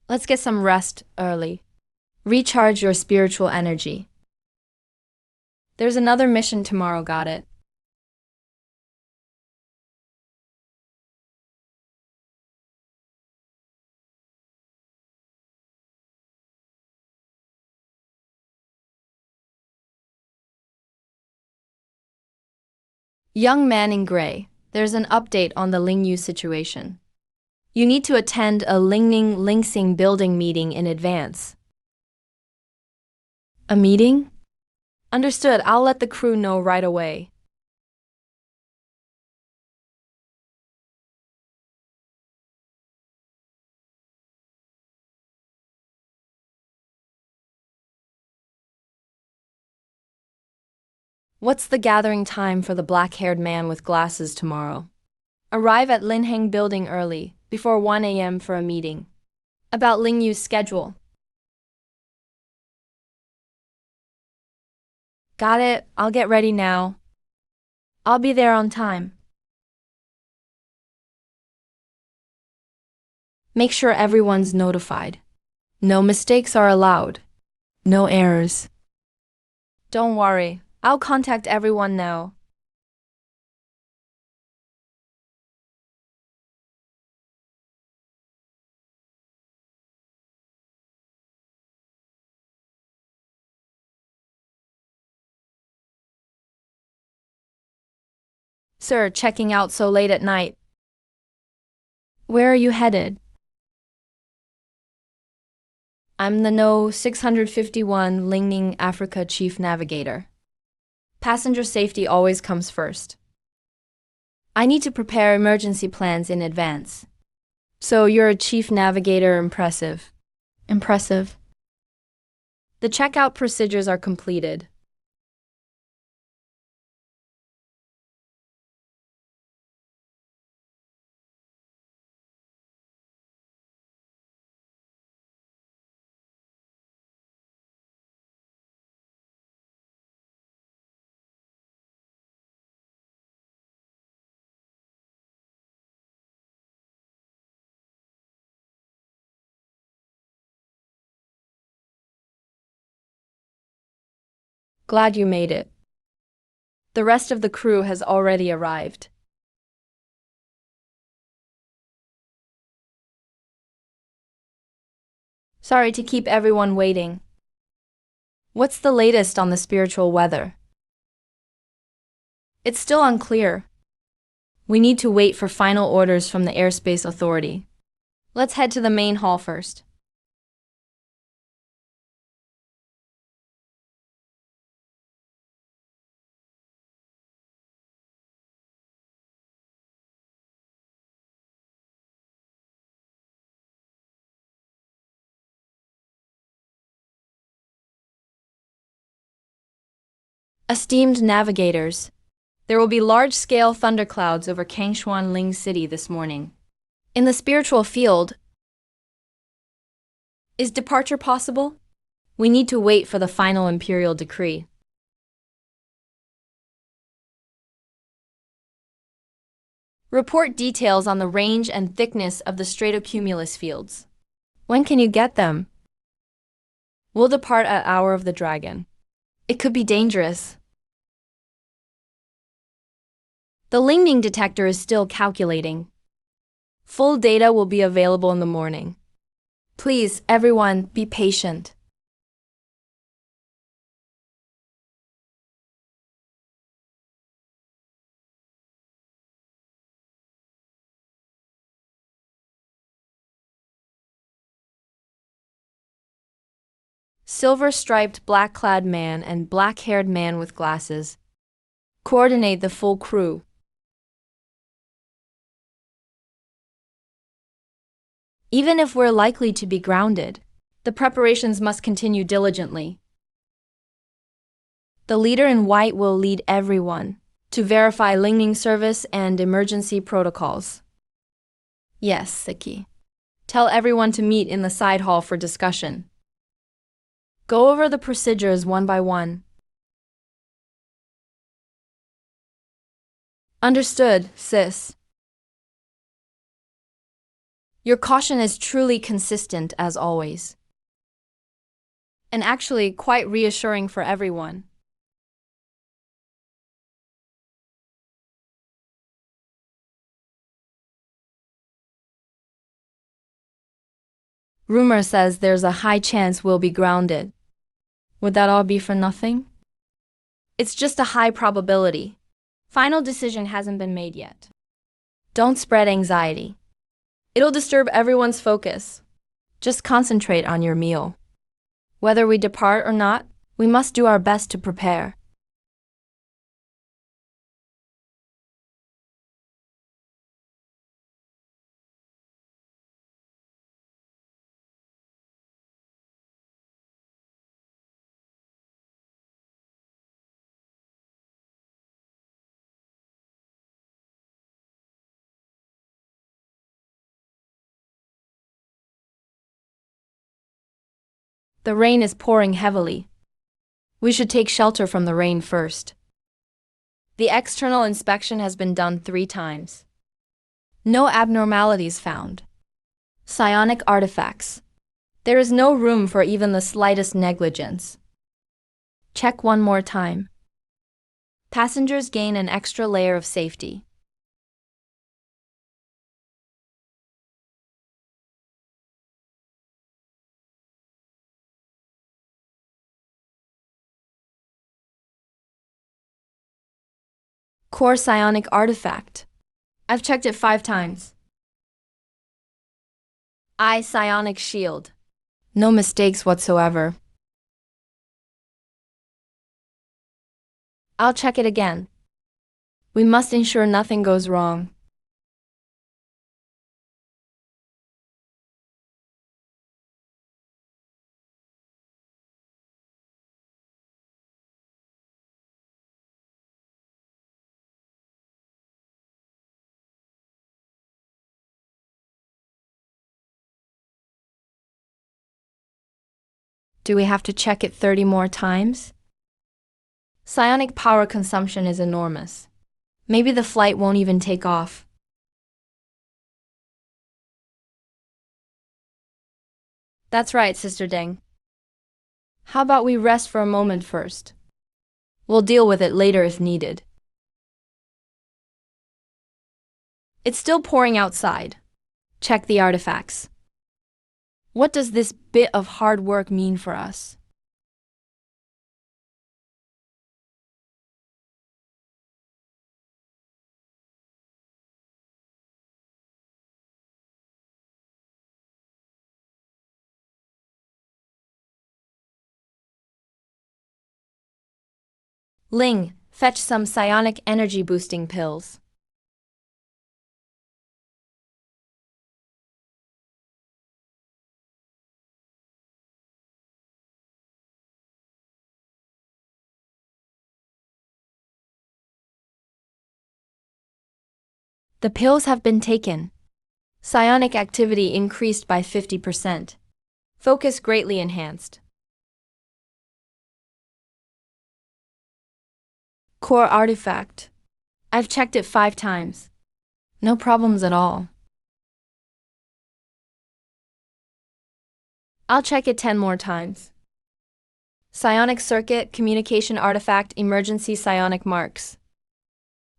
Let's get some rest early. Recharge your spiritual energy. There's another mission tomorrow, got it? Young man in gray, there's an update on the Lingyu situation. You need to attend a Lingning Linxing building meeting in advance. A meeting? Understood, I'll let the crew know right away. What's the gathering time for the black-haired man with glasses tomorrow? Arrive at Linheng building early, before 1 a.m. for a meeting. About Lingyu's schedule. Got it, I'll get ready now. I'll be there on time. Make sure everyone's notified. No mistakes are allowed. No errors. Don't worry, I'll contact everyone now. Sir, checking out so late at night. Where are you headed? I'm the No. 651 Lingning Africa Chief Navigator. Passenger safety always comes first. I need to prepare emergency plans in advance. So you're a chief navigator, impressive. Impressive. The checkout procedures are completed. Glad you made it. The rest of the crew has already arrived. Sorry to keep everyone waiting. What's the latest on the spiritual weather? It's still unclear. We need to wait for final orders from the Airspace Authority. Let's head to the main hall first. Esteemed navigators, there will be large-scale thunderclouds over Kangshuan Ling City this morning. In the spiritual field, is departure possible? We need to wait for the final imperial decree. Report details on the range and thickness of the stratocumulus fields. When can you get them? We'll depart at Hour of the Dragon. It could be dangerous. The Lingning detector is still calculating. Full data will be available in the morning. Please, everyone, be patient. Silver-striped black-clad man and black-haired man with glasses. Coordinate the full crew. Even if we're likely to be grounded, the preparations must continue diligently. The leader in white will lead everyone to verify Lingning service and emergency protocols. Yes, Siki. Tell everyone to meet in the side hall for discussion. Go over the procedures one by one. Understood, sis. Your caution is truly consistent as always. And actually quite reassuring for everyone. Rumor says there's a high chance we'll be grounded. Would that all be for nothing? It's just a high probability. Final decision hasn't been made yet. Don't spread anxiety. It'll disturb everyone's focus. Just concentrate on your meal. Whether we depart or not, we must do our best to prepare. The rain is pouring heavily. We should take shelter from the rain first. The external inspection has been done 3 times. No abnormalities found. Psionic artifacts. There is no room for even the slightest negligence. Check one more time. Passengers gain an extra layer of safety. Core psionic artifact. I've checked it 5 times. Eye psionic shield. No mistakes whatsoever. I'll check it again. We must ensure nothing goes wrong. Do we have to check it 30 more times? Psionic power consumption is enormous. Maybe the flight won't even take off. That's right, Sister Deng. How about we rest for a moment first? We'll deal with it later if needed. It's still pouring outside. Check the artifacts. What does this bit of hard work mean for us? Ling, fetch some psionic energy boosting pills. The pills have been taken. Psionic activity increased by 50%. Focus greatly enhanced. Core artifact. I've checked it 5 times. No problems at all. I'll check it 10 more times. Psionic circuit, communication artifact, emergency psionic marks.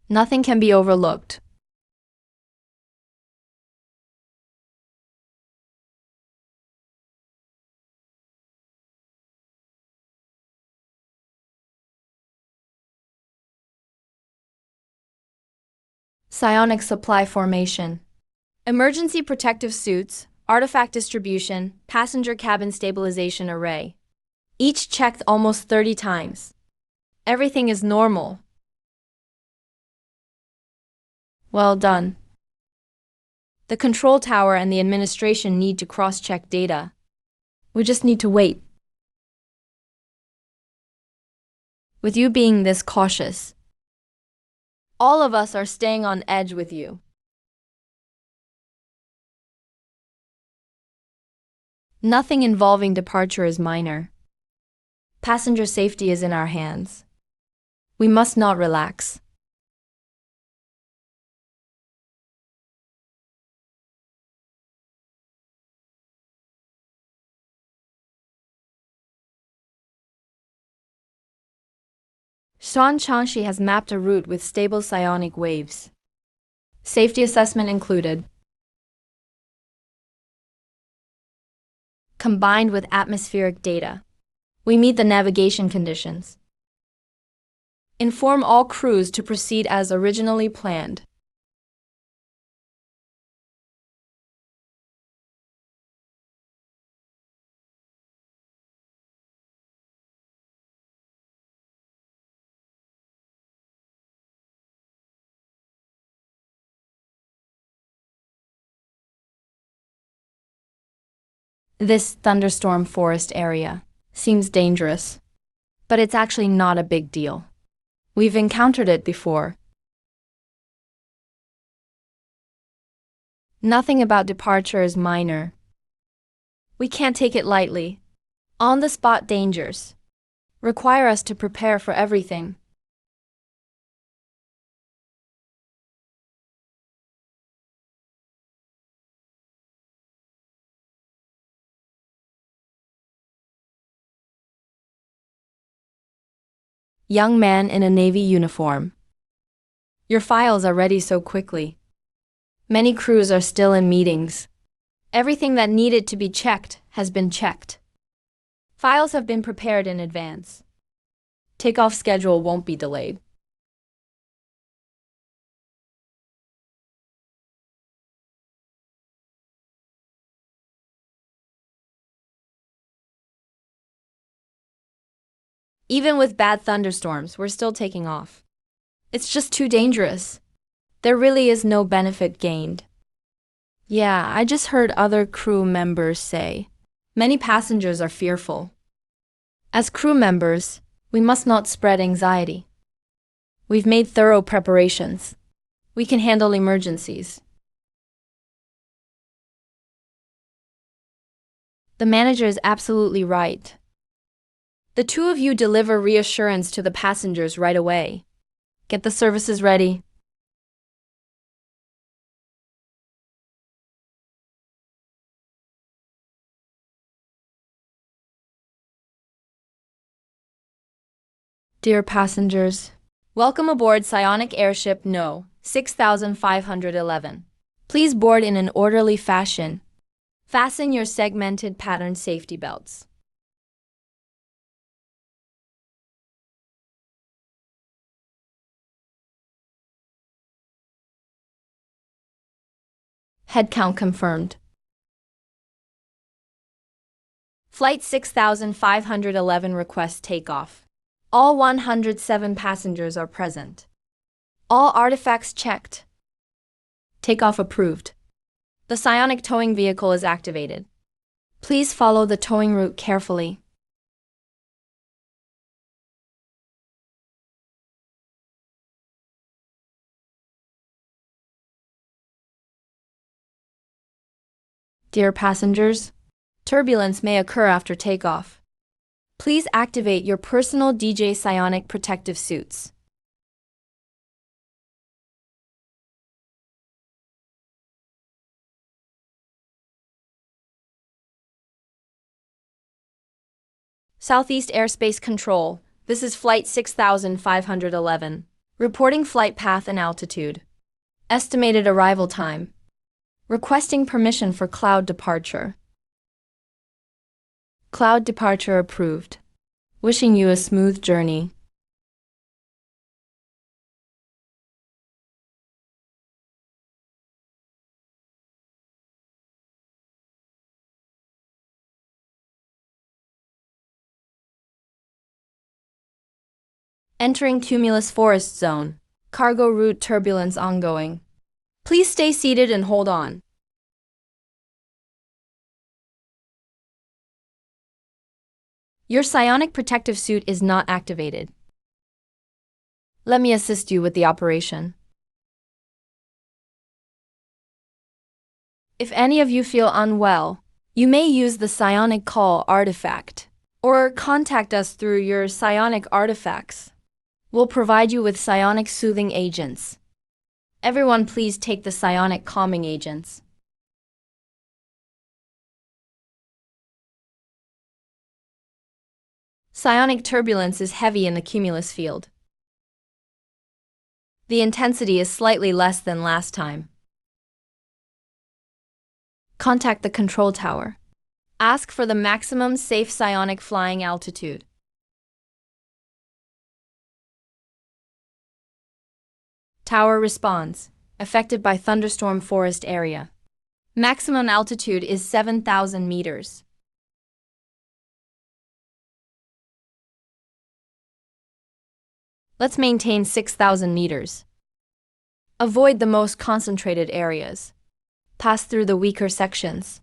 Nothing can be overlooked. Psionic supply formation. Emergency protective suits, artifact distribution, passenger cabin stabilization array. Each checked almost 30 times. Everything is normal. Well done. The control tower and the administration need to cross-check data. We just need to wait. With you being this cautious, all of us are staying on edge with you. Nothing involving departure is minor. Passenger safety is in our hands. We must not relax. Shan Changshi has mapped a route with stable psionic waves. Safety assessment included. Combined with atmospheric data, we meet the navigation conditions. Inform all crews to proceed as originally planned. This thunderstorm forest area seems dangerous, but it's actually not a big deal. We've encountered it before. Nothing about departure is minor. We can't take it lightly. On-the-spot dangers require us to prepare for everything. Young man in a Navy uniform. Your files are ready so quickly. Many crews are still in meetings. Everything that needed to be checked has been checked. Files have been prepared in advance. Takeoff schedule won't be delayed. Even with bad thunderstorms, we're still taking off. It's just too dangerous. There really is no benefit gained. Yeah, I just heard other crew members say. Many passengers are fearful. As crew members, we must not spread anxiety. We've made thorough preparations. We can handle emergencies. The manager is absolutely right. The two of you deliver reassurance to the passengers right away. Get the services ready. Dear passengers, welcome aboard Psionic Airship No. 6511. Please board in an orderly fashion. Fasten your segmented pattern safety belts. Head count confirmed. Flight 6511 requests takeoff. All 107 passengers are present. All artifacts checked. Takeoff approved. The psionic towing vehicle is activated. Please follow the towing route carefully. Dear passengers, turbulence may occur after takeoff. Please activate your personal DJ Psionic protective suits. Southeast Airspace Control, this is Flight 6511. Reporting flight path and altitude. Estimated arrival time. Requesting permission for cloud departure. Cloud departure approved. Wishing you a smooth journey. Entering Cumulus Forest Zone. Cargo route turbulence ongoing. Please stay seated and hold on. Your psionic protective suit is not activated. Let me assist you with the operation. If any of you feel unwell, you may use the psionic call artifact, or contact us through your psionic artifacts. We'll provide you with psionic soothing agents. Everyone please take the psionic calming agents. Psionic turbulence is heavy in the cumulus field. The intensity is slightly less than last time. Contact the control tower. Ask for the maximum safe psionic flying altitude. Tower responds. Affected by thunderstorm forest area. Maximum altitude is 7,000 meters. Let's maintain 6,000 meters. Avoid the most concentrated areas. Pass through the weaker sections.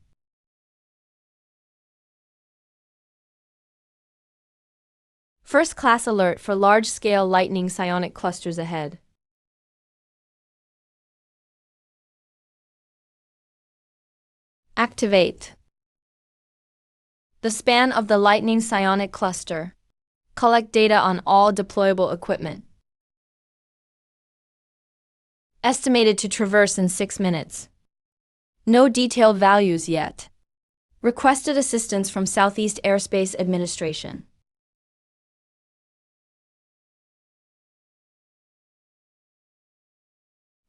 First class alert for large-scale lightning psionic clusters ahead. Activate. The span of the lightning psionic cluster. Collect data on all deployable equipment. Estimated to traverse in 6 minutes. No detailed values yet. Requested assistance from Southeast Airspace Administration.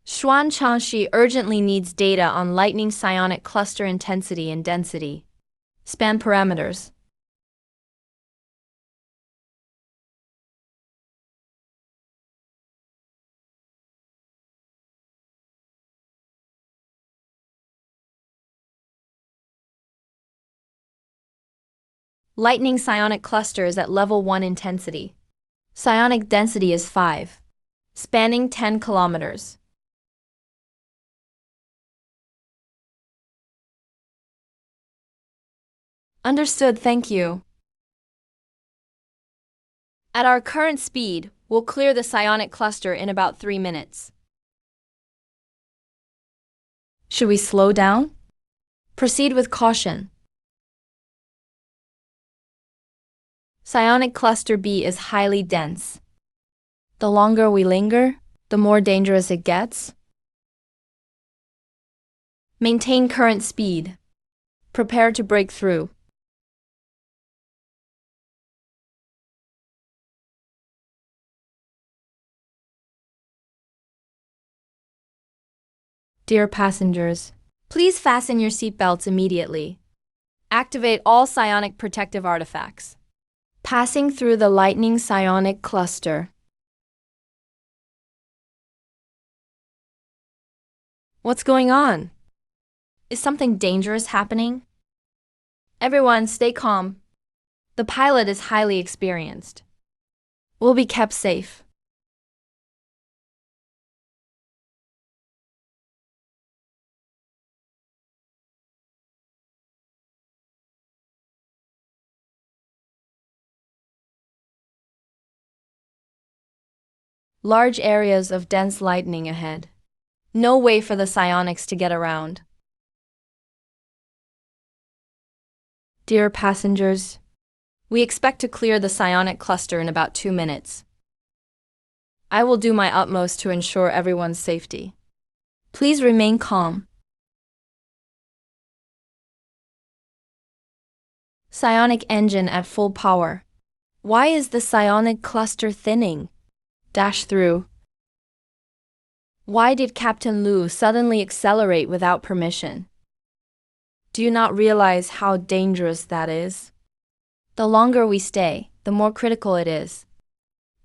Xuan Changxi urgently needs data on lightning psionic cluster intensity and density. Span parameters. Lightning psionic cluster is at level 1 intensity. Psionic density is 5. Spanning 10 kilometers. Understood, thank you. At our current speed, we'll clear the psionic cluster in about 3 minutes. Should we slow down? Proceed with caution. Psionic cluster B is highly dense. The longer we linger, the more dangerous it gets. Maintain current speed. Prepare to break through. Dear passengers, please fasten your seatbelts immediately. Activate all psionic protective artifacts. Passing through the lightning psionic cluster. What's going on? Is something dangerous happening? Everyone, stay calm. The pilot is highly experienced. We'll be kept safe. Large areas of dense lightning ahead. No way for the psionics to get around. Dear passengers, we expect to clear the psionic cluster in about 2 minutes. I will do my utmost to ensure everyone's safety. Please remain calm. Psionic engine at full power. Why is the psionic cluster thinning? Dash through. Why did Captain Lu suddenly accelerate without permission? Do you not realize how dangerous that is? The longer we stay, the more critical it is.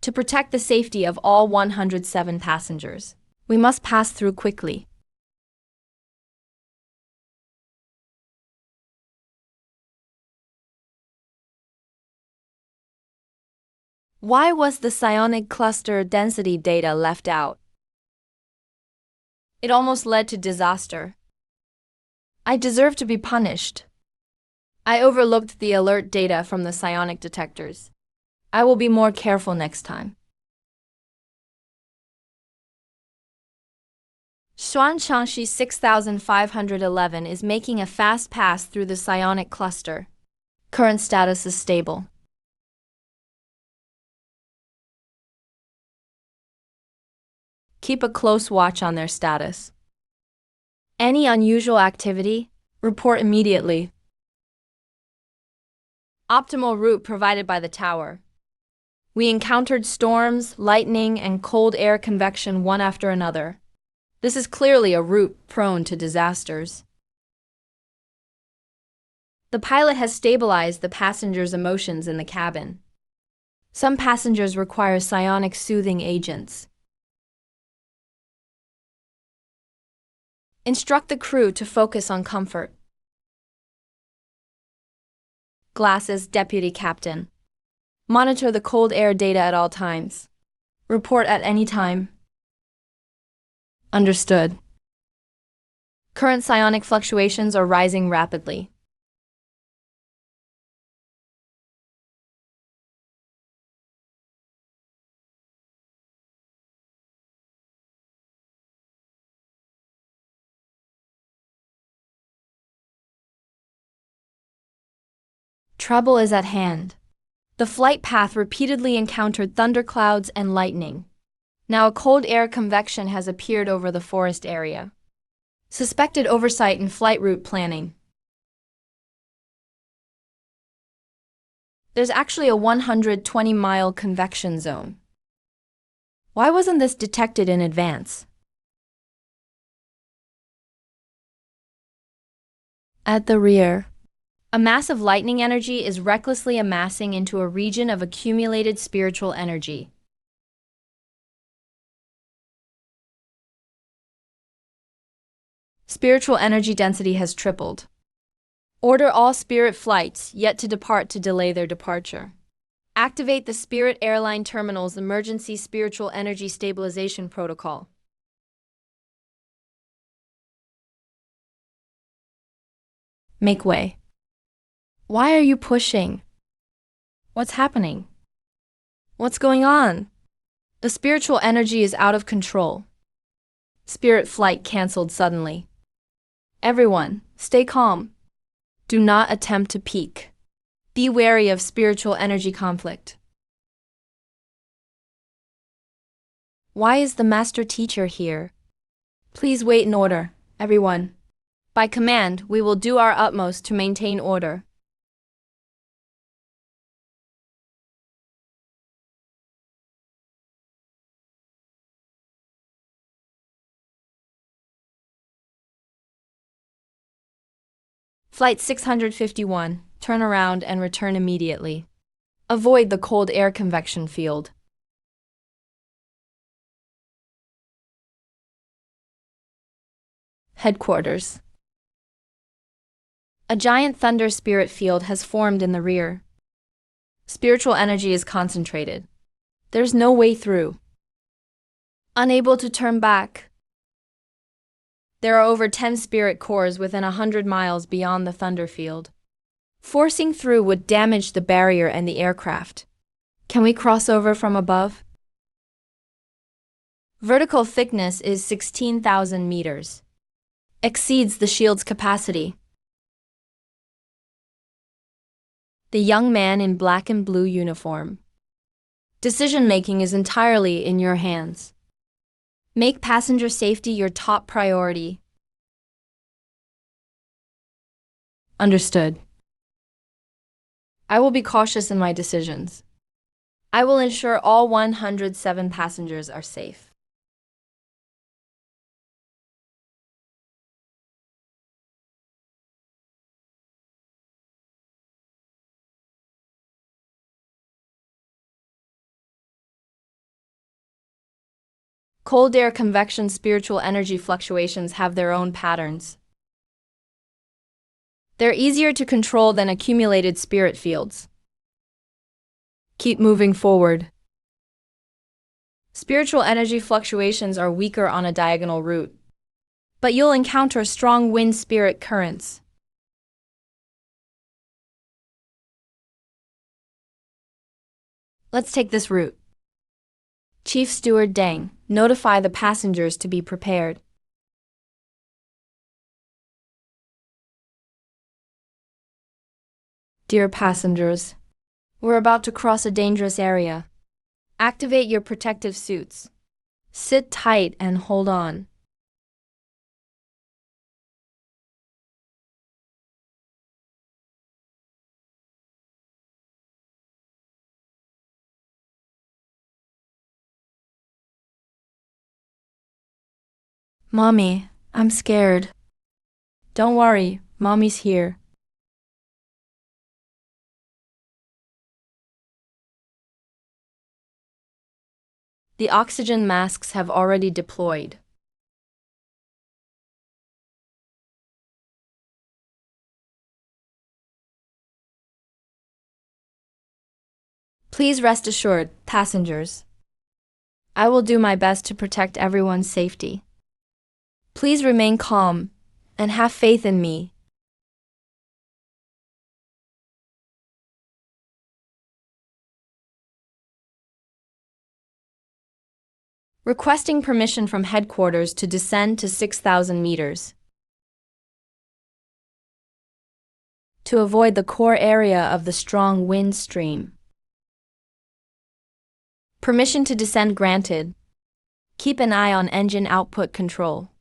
To protect the safety of all 107 passengers, we must pass through quickly. Why was the psionic cluster density data left out? It almost led to disaster. I deserve to be punished. I overlooked the alert data from the psionic detectors. I will be more careful next time. Xuan Changshi 6511 is making a fast pass through the psionic cluster. Current status is stable. Keep a close watch on their status. Any unusual activity? Report immediately. Optimal route provided by the tower. We encountered storms, lightning, and cold air convection one after another. This is clearly a route prone to disasters. The pilot has stabilized the passengers' emotions in the cabin. Some passengers require psionic soothing agents. Instruct the crew to focus on comfort. Glasses, Deputy Captain. Monitor the cold air data at all times. Report at any time. Understood. Current psionic fluctuations are rising rapidly. Trouble is at hand. The flight path repeatedly encountered thunderclouds and lightning. Now a cold air convection has appeared over the forest area. Suspected oversight in flight route planning. There's actually a 120-mile convection zone. Why wasn't this detected in advance? At the rear, a mass of lightning energy is recklessly amassing into a region of accumulated spiritual energy. Spiritual energy density has tripled. Order all Spirit flights yet to depart to delay their departure. Activate the Spirit Airline Terminal's Emergency Spiritual Energy Stabilization Protocol. Make way. Why are you pushing? What's happening? What's going on? The spiritual energy is out of control. Spirit flight canceled suddenly. Everyone, stay calm. Do not attempt to peek. Be wary of spiritual energy conflict. Why is the master teacher here? Please wait in order, everyone. By command, we will do our utmost to maintain order. Flight 651, turn around and return immediately. Avoid the cold air convection field. Headquarters. A giant thunder spirit field has formed in the rear. Spiritual energy is concentrated. There's no way through. Unable to turn back. There are over 10 spirit cores within 100 miles beyond the thunder field. Forcing through would damage the barrier and the aircraft. Can we cross over from above? Vertical thickness is 16,000 meters. Exceeds the shield's capacity. The young man in black and blue uniform. Decision-making is entirely in your hands. Make passenger safety your top priority. Understood. I will be cautious in my decisions. I will ensure all 107 passengers are safe. Cold air convection spiritual energy fluctuations have their own patterns. They're easier to control than accumulated spirit fields. Keep moving forward. Spiritual energy fluctuations are weaker on a diagonal route, but you'll encounter strong wind spirit currents. Let's take this route. Chief Steward Deng, notify the passengers to be prepared. Dear passengers, we're about to cross a dangerous area. Activate your protective suits. Sit tight and hold on. Mommy, I'm scared. Don't worry, Mommy's here. The oxygen masks have already deployed. Please rest assured, passengers. I will do my best to protect everyone's safety. Please remain calm and have faith in me. Requesting permission from headquarters to descend to 6,000 meters. To avoid the core area of the strong wind stream. Permission to descend granted. Keep an eye on engine output control.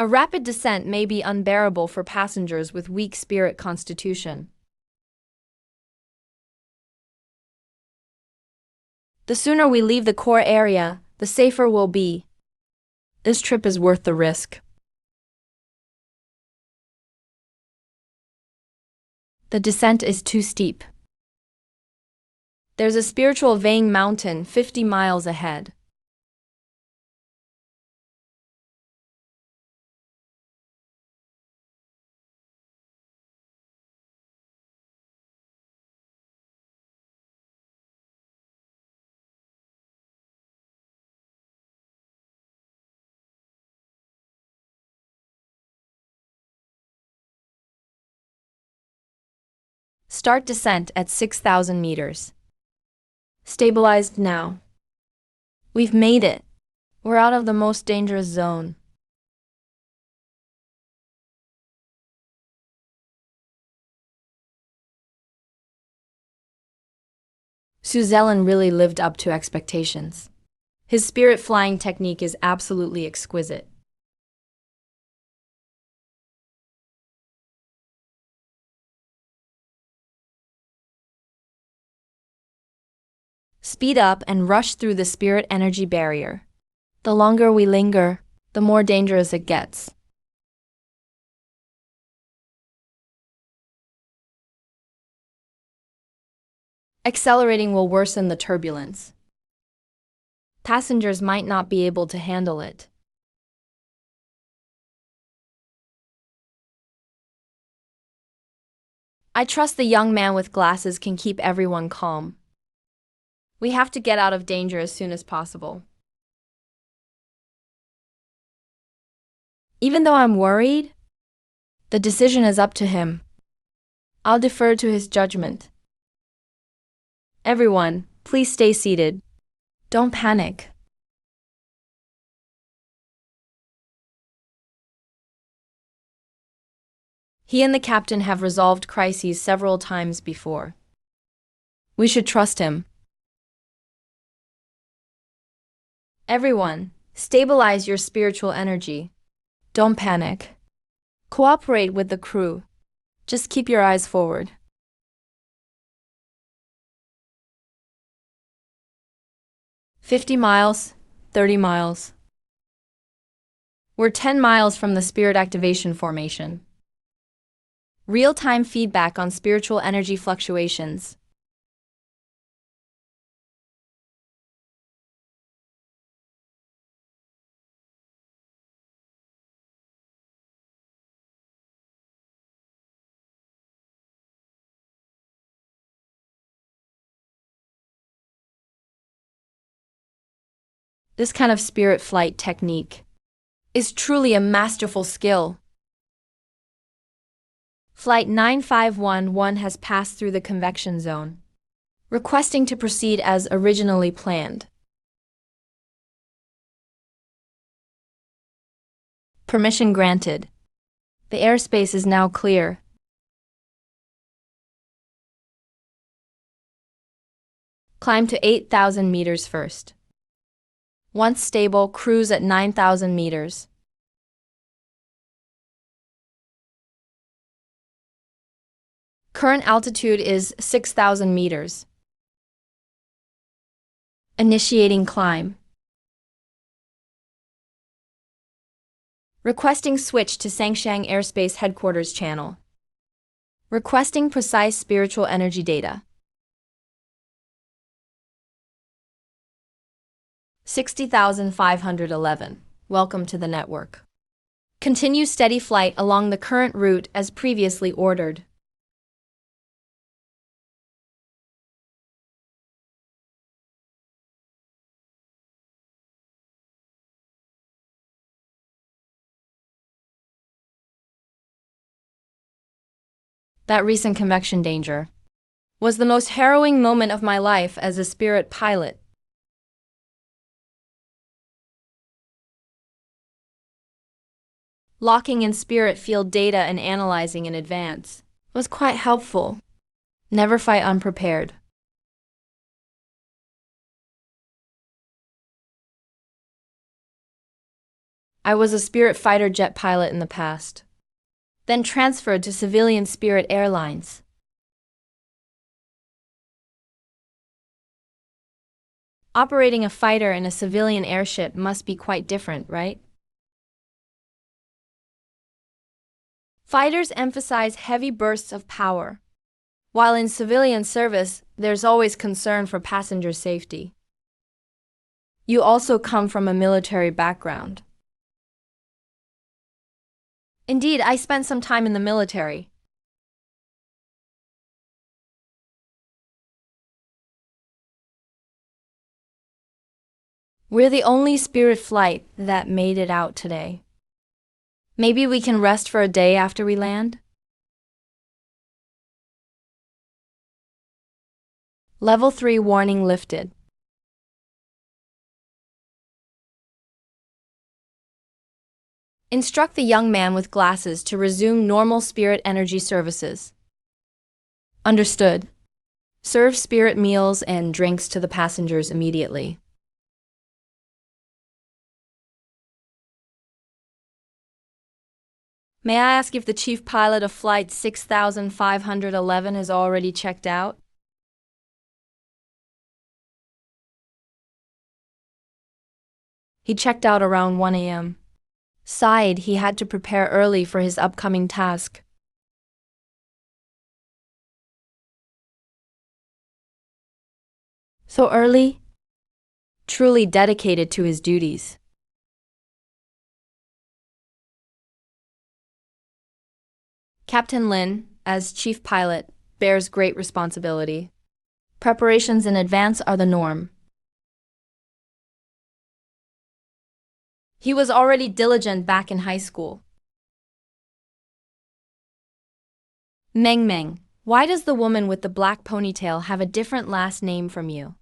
A rapid descent may be unbearable for passengers with weak spirit constitution. The sooner we leave the core area, the safer we'll be. This trip is worth the risk. The descent is too steep. There's a spiritual vein mountain 50 miles ahead. Start descent at 6,000 meters. Stabilized now. We've made it. We're out of the most dangerous zone. Suzellen really lived up to expectations. His spirit flying technique is absolutely exquisite. Speed up and rush through the spirit energy barrier. The longer we linger, the more dangerous it gets. Accelerating will worsen the turbulence. Passengers might not be able to handle it. I trust the young man with glasses can keep everyone calm. We have to get out of danger as soon as possible. Even though I'm worried, the decision is up to him. I'll defer to his judgment. Everyone, please stay seated. Don't panic. He and the captain have resolved crises several times before. We should trust him. Everyone, stabilize your spiritual energy. Don't panic. Cooperate with the crew. Just keep your eyes forward. "50 miles, 30 miles. We're 10 miles from the Spirit Activation Formation. Real-time feedback on spiritual energy fluctuations. This kind of spirit flight technique is truly a masterful skill. Flight 9511 has passed through the convection zone, requesting to proceed as originally planned. Permission granted. The airspace is now clear. Climb to 8,000 meters first. Once stable, cruise at 9,000 meters. Current altitude is 6,000 meters. Initiating climb. Requesting switch to Sangshan Airspace Headquarters channel. Requesting precise spiritual energy data. 60,511. Welcome to the network. Continue steady flight along the current route as previously ordered. That recent convection danger was the most harrowing moment of my life as a spirit pilot. Locking in spirit field data and analyzing in advance was quite helpful. Never fight unprepared. I was a Spirit fighter jet pilot in the past, then transferred to civilian Spirit Airlines. Operating a fighter in a civilian airship must be quite different, right? Fighters emphasize heavy bursts of power, while in civilian service, there's always concern for passenger safety. You also come from a military background. Indeed, I spent some time in the military. We're the only Spirit flight that made it out today. Maybe we can rest for a day after we land? Level 3 warning lifted. Instruct the young man with glasses to resume normal Spirit energy services. Understood. Serve Spirit meals and drinks to the passengers immediately. May I ask if the chief pilot of Flight 6511 has already checked out? He checked out around 1 a.m. Sighed, he had to prepare early for his upcoming task. So early? Truly dedicated to his duties. Captain Lin, as chief pilot, bears great responsibility. Preparations in advance are the norm. He was already diligent back in high school. Meng Meng, why does the woman with the black ponytail have a different last name from you?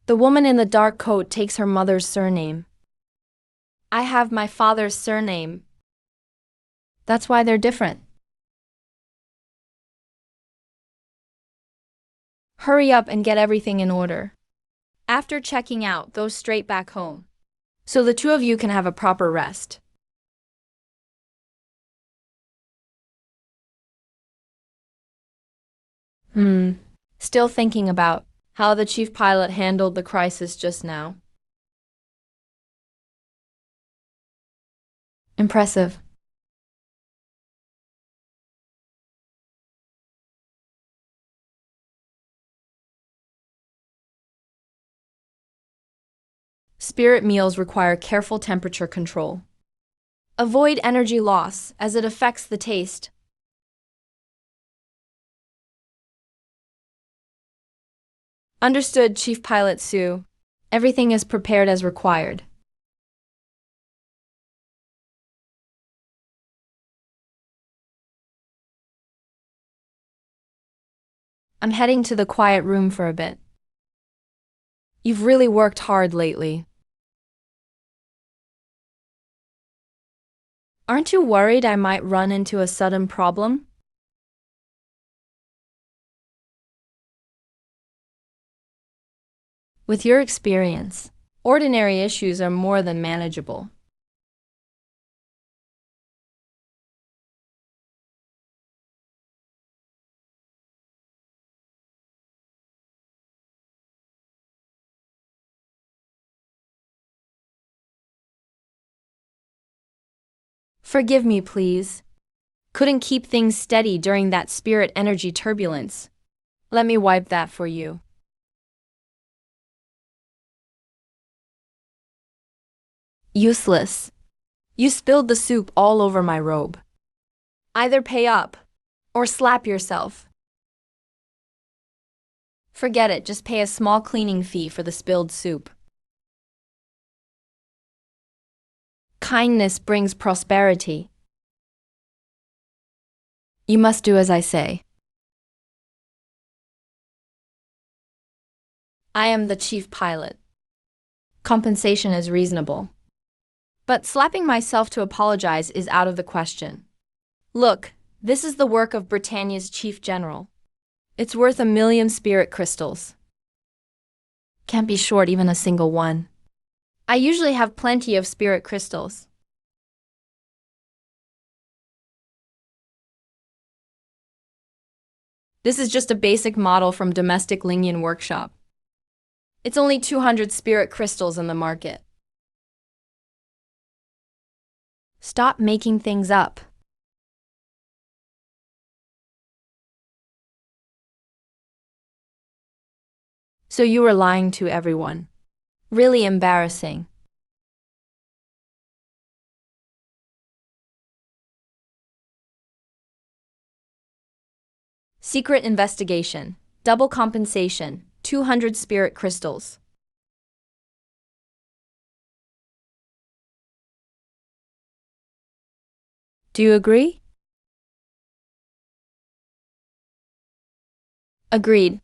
The woman in the dark coat takes her mother's surname. I have my father's surname. That's why they're different. Hurry up and get everything in order. After checking out, go straight back home, so the two of you can have a proper rest. Still thinking about how the chief pilot handled the crisis just now. Impressive. Spirit meals require careful temperature control. Avoid energy loss as it affects the taste. Understood, Chief Pilot Sue. Everything is prepared as required. I'm heading to the quiet room for a bit. You've really worked hard lately. Aren't you worried I might run into a sudden problem? With your experience, ordinary issues are more than manageable. Forgive me, please. Couldn't keep things steady during that spirit energy turbulence. Let me wipe that for you. Useless. You spilled the soup all over my robe. Either pay up, or slap yourself. Forget it, just pay a small cleaning fee for the spilled soup. Kindness brings prosperity. You must do as I say. I am the chief pilot. Compensation is reasonable. But slapping myself to apologize is out of the question. Look, this is the work of Britannia's chief general. It's worth 1,000,000 spirit crystals. Can't be short even a single one. I usually have plenty of spirit crystals. This is just a basic model from Domestic Lingyan Workshop. It's only 200 spirit crystals in the market. Stop making things up. So you were lying to everyone. Really embarrassing. Secret investigation. Double compensation. 200 spirit crystals. Do you agree? Agreed.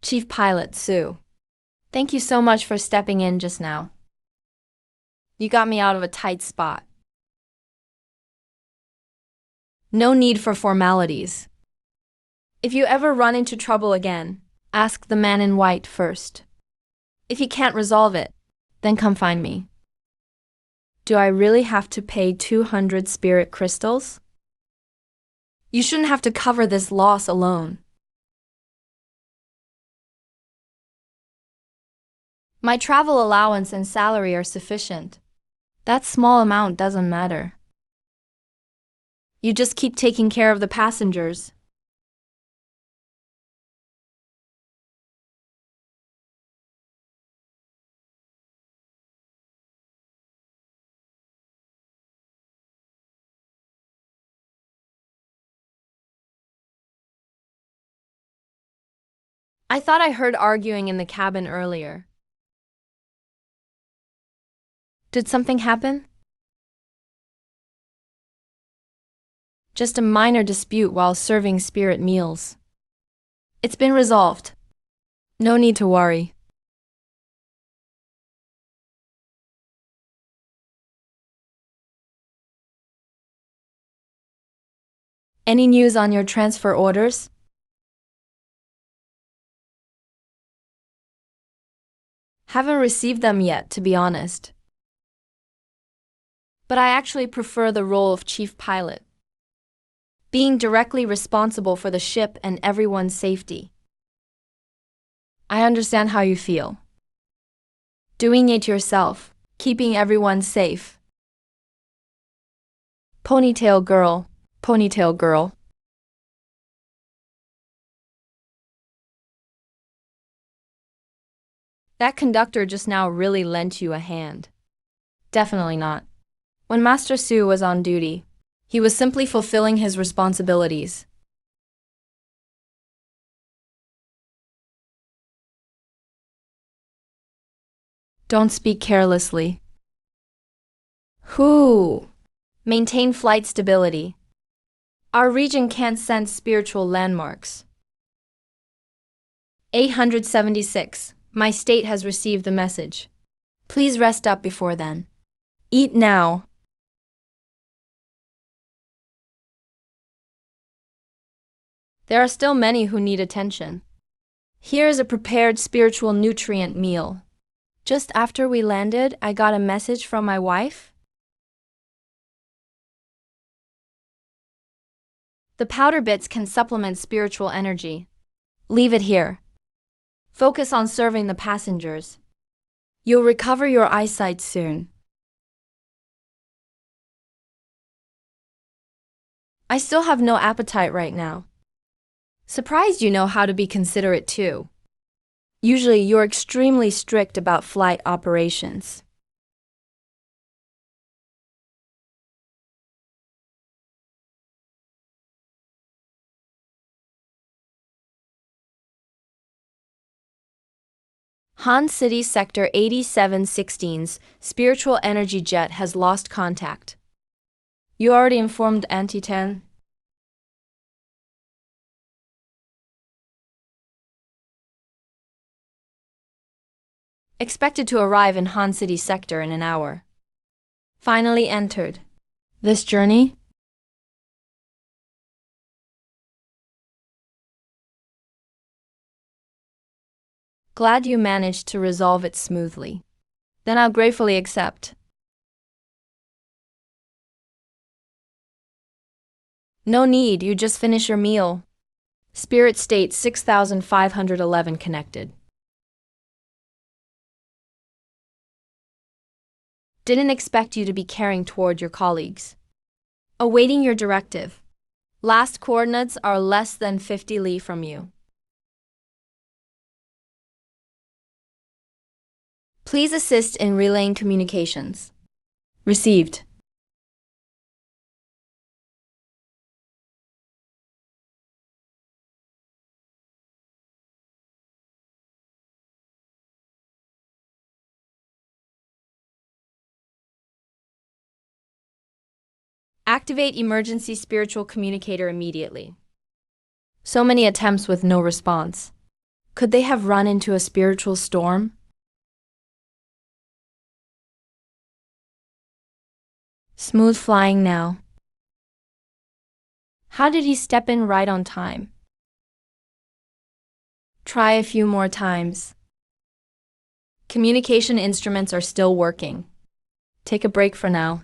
Chief Pilot Sue. Thank you so much for stepping in just now. You got me out of a tight spot. No need for formalities. If you ever run into trouble again, ask the man in white first. If you can't resolve it, then come find me. Do I really have to pay 200 spirit crystals? You shouldn't have to cover this loss alone. My travel allowance and salary are sufficient. That small amount doesn't matter. You just keep taking care of the passengers. I thought I heard arguing in the cabin earlier. Did something happen? Just a minor dispute while serving spirit meals. It's been resolved. No need to worry. Any news on your transfer orders? Haven't received them yet, to be honest. But I actually prefer the role of chief pilot, being directly responsible for the ship and everyone's safety. I understand how you feel. Doing it yourself, keeping everyone safe. Ponytail girl, ponytail girl. That conductor just now really lent you a hand. Definitely not. When Master Su was on duty, he was simply fulfilling his responsibilities. Don't speak carelessly. Whoo! Maintain flight stability. Our region can't sense spiritual landmarks. 876. My state has received the message. Please rest up before then. Eat now. There are still many who need attention. Here is a prepared spiritual nutrient meal. Just after we landed, I got a message from my wife. The powder bits can supplement spiritual energy. Leave it here. Focus on serving the passengers. You'll recover your eyesight soon. I still have no appetite right now. Surprised you know how to be considerate too. Usually you're extremely strict about flight operations. Han City Sector 8716's spiritual energy jet has lost contact. You already informed Anti-10? Expected to arrive in Han City Sector in an hour. Finally entered. This journey? Glad you managed to resolve it smoothly. Then I'll gratefully accept. No need, you just finish your meal. Spirit state 6511 connected. Didn't expect you to be caring toward your colleagues. Awaiting your directive. Last coordinates are less than 50 li from you. Please assist in relaying communications. Received. Activate emergency spiritual communicator immediately. So many attempts with no response. Could they have run into a spiritual storm? Smooth flying now. How did he step in right on time? Try a few more times. Communication instruments are still working. Take a break for now.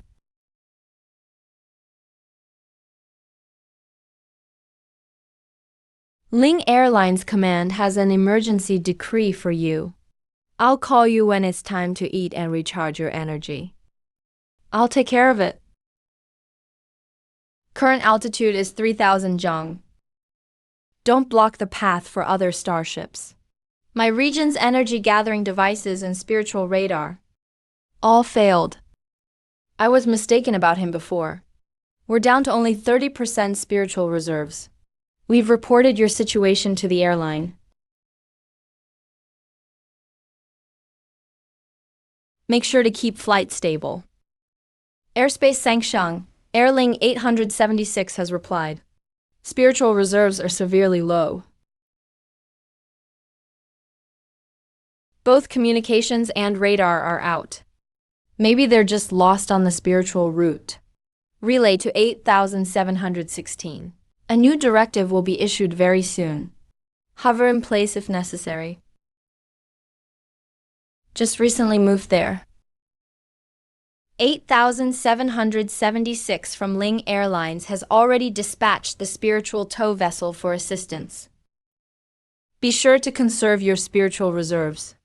Ling Airlines Command has an emergency decree for you. I'll call you when it's time to eat and recharge your energy. I'll take care of it. Current altitude is 3,000 jong. Don't block the path for other starships. My region's energy gathering devices and spiritual radar all failed. I was mistaken about him before. We're down to only 30% spiritual reserves. We've reported your situation to the airline. Make sure to keep flight stable. Airspace Sangsheng, Airling 876 has replied. Spiritual reserves are severely low. Both communications and radar are out. Maybe they're just lost on the spiritual route. Relay to 8716. A new directive will be issued very soon. Hover in place if necessary. Just recently moved there. 8776 from Ling Airlines has already dispatched the spiritual tow vessel for assistance. Be sure to conserve your spiritual reserves.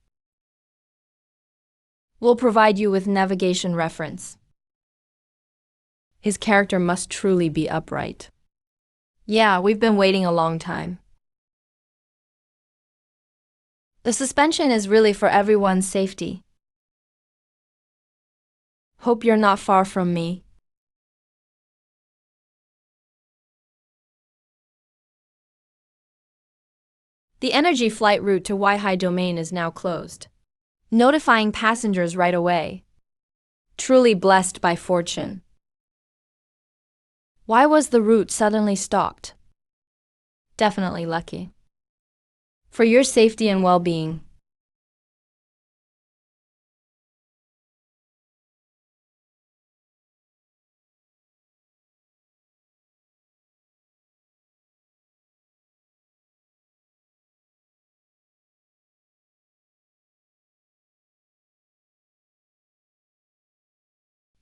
We'll provide you with navigation reference. His character must truly be upright. Yeah, we've been waiting a long time. The suspension is really for everyone's safety. Hope you're not far from me. The energy flight route to Weihai Domain is now closed. Notifying passengers right away. Truly blessed by fortune. Why was the route suddenly stopped? Definitely lucky. For your safety and well-being.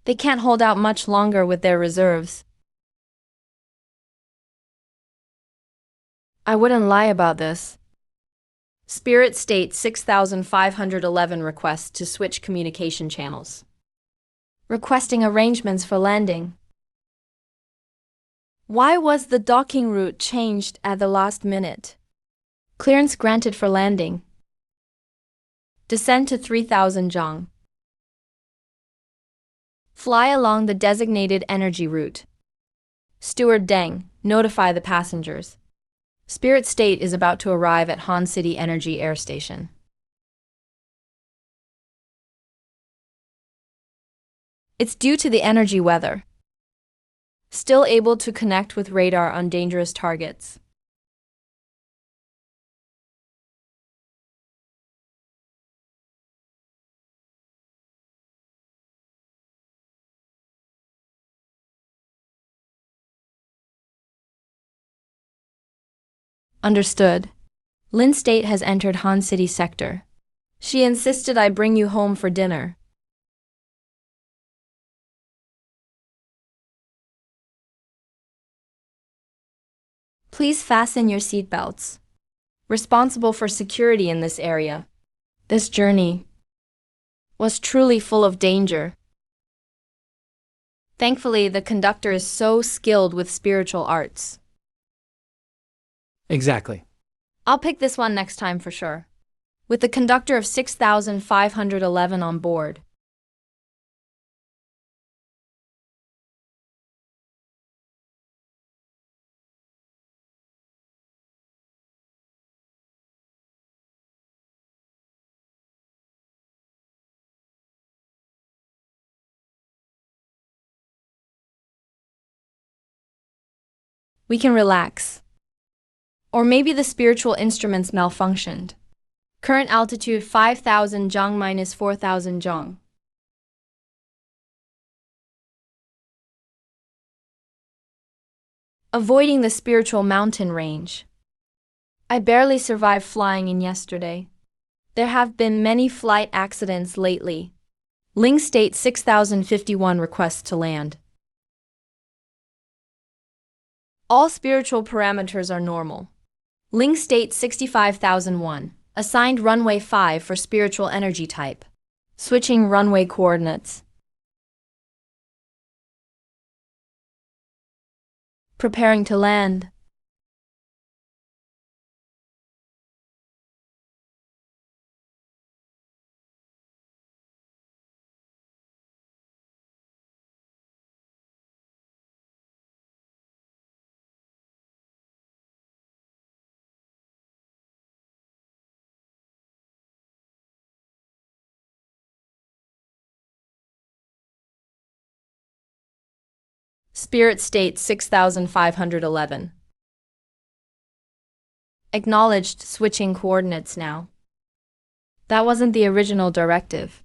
They can't hold out much longer with their reserves. I wouldn't lie about this. Spirit State 6511 requests to switch communication channels. Requesting arrangements for landing. Why was the docking route changed at the last minute? Clearance granted for landing. Descend to 3,000 jong. Fly along the designated energy route. Steward Deng, notify the passengers. Spirit State is about to arrive at Han City Energy Air Station. It's due to the energy weather. Still able to connect with radar on dangerous targets. Understood. Lin State has entered Han City sector. She insisted I bring you home for dinner. Please fasten your seatbelts. Responsible for security in this area. This journey was truly full of danger. Thankfully, the conductor is so skilled with spiritual arts. Exactly. I'll pick this one next time for sure. With the conductor of 6511 on board. We can relax. Or maybe the spiritual instruments malfunctioned. Current altitude 5,000 jong minus 4,000 jong. Avoiding the spiritual mountain range. I barely survived flying in yesterday. There have been many flight accidents lately. Ling State 6051 requests to land. All spiritual parameters are normal. Ling State 65001. Assigned runway 5 for spiritual energy type. Switching runway coordinates. Preparing to land. Spirit State 6511. Acknowledged switching coordinates now. That wasn't the original directive.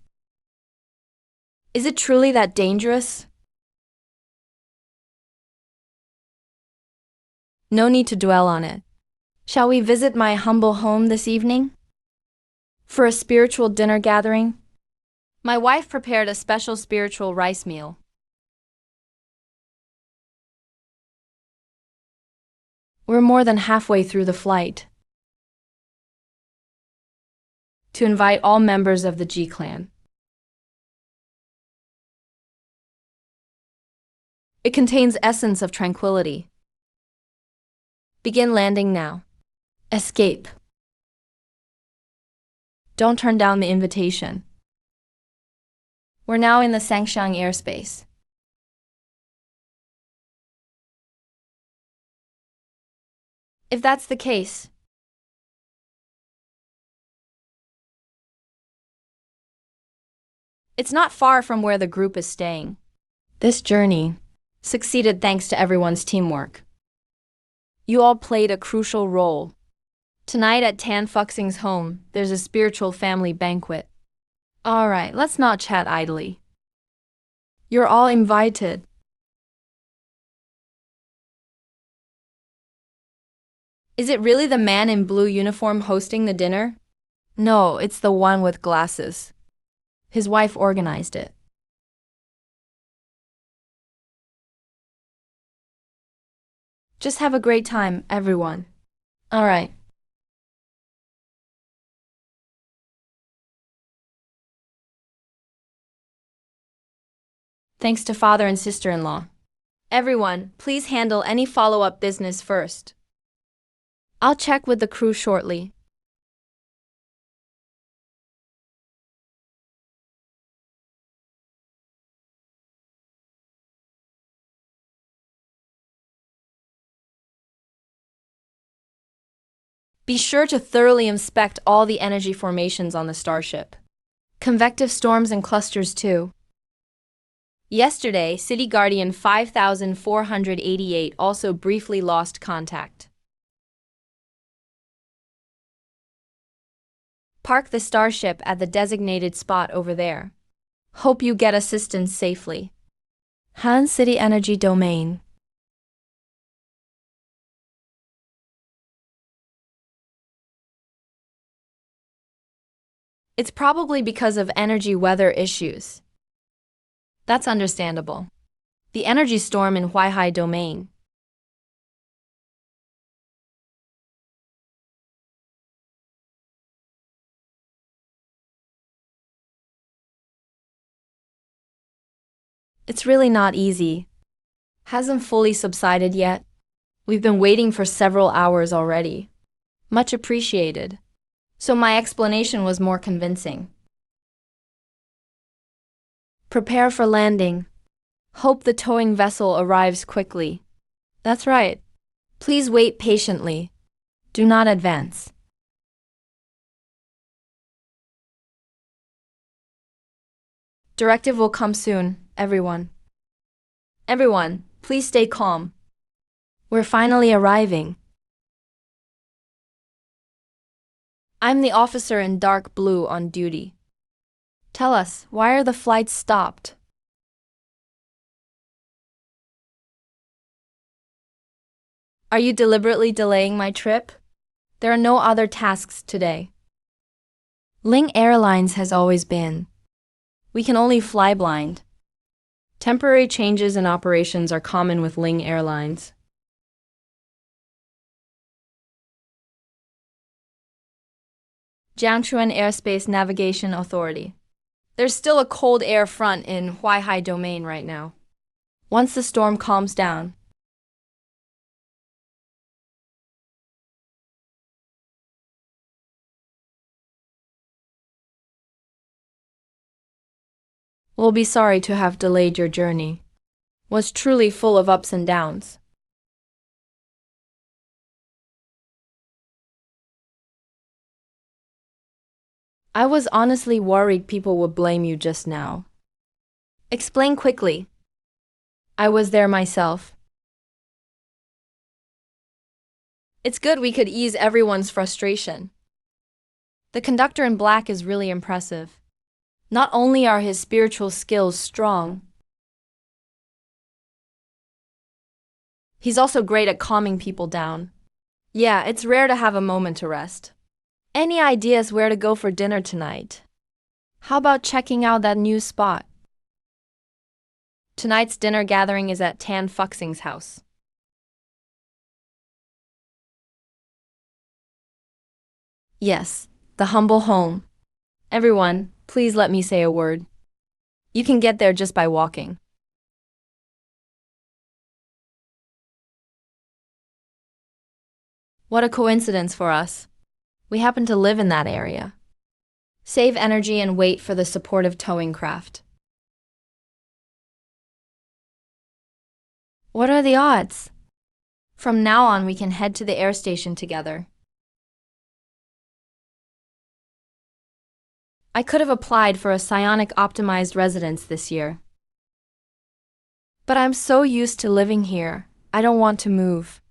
Is it truly that dangerous? No need to dwell on it. Shall we visit my humble home this evening? For a spiritual dinner gathering? My wife prepared a special spiritual rice meal. We're more than halfway through the flight. To invite all members of the G-Clan. It contains essence of tranquility. Begin landing now. Escape. Don't turn down the invitation. We're now in the Sangxiang airspace. If that's the case, it's not far from where the group is staying. This journey succeeded thanks to everyone's teamwork. You all played a crucial role. Tonight at Tan Fuxing's home, there's a spiritual family banquet. All right, let's not chat idly. You're all invited. Is it really the man in blue uniform hosting the dinner? No, it's the one with glasses. His wife organized it. Just have a great time, everyone. All right. Thanks to father and sister-in-law. Everyone, please handle any follow-up business first. I'll check with the crew shortly. Be sure to thoroughly inspect all the energy formations on the starship. Convective storms and clusters too. Yesterday, City Guardian 5488 also briefly lost contact. Park the starship at the designated spot over there. Hope you get assistance safely. Han City Energy Domain. It's probably because of energy weather issues. That's understandable. The energy storm in Huaihai Domain. It's really not easy. Hasn't fully subsided yet. We've been waiting for several hours already. Much appreciated. So my explanation was more convincing. Prepare for landing. Hope the towing vessel arrives quickly. That's right. Please wait patiently. Do not advance. Directive will come soon, everyone. Everyone, please stay calm. We're finally arriving. I'm the officer in dark blue on duty. Tell us, why are the flights stopped? Are you deliberately delaying my trip? There are no other tasks today. Ling Airlines has always been. We can only fly blind. Temporary changes in operations are common with Ling Airlines. Jiangchuan Airspace Navigation Authority. There's still a cold air front in Huaihai Domain right now. Once the storm calms down, we'll be sorry to have delayed your journey. Was truly full of ups and downs. I was honestly worried people would blame you just now. Explain quickly. I was there myself. It's good we could ease everyone's frustration. The conductor in black is really impressive. Not only are his spiritual skills strong, he's also great at calming people down. Yeah, it's rare to have a moment to rest. Any ideas where to go for dinner tonight? How about checking out that new spot? Tonight's dinner gathering is at Tan Fuxing's house. Yes, the humble home. Everyone, please let me say a word. You can get there just by walking. What a coincidence for us. We happen to live in that area. Save energy and wait for the supportive towing craft. What are the odds? From now on, we can head to the air station together. I could have applied for a psionic optimized residence this year. But I'm so used to living here, I don't want to move.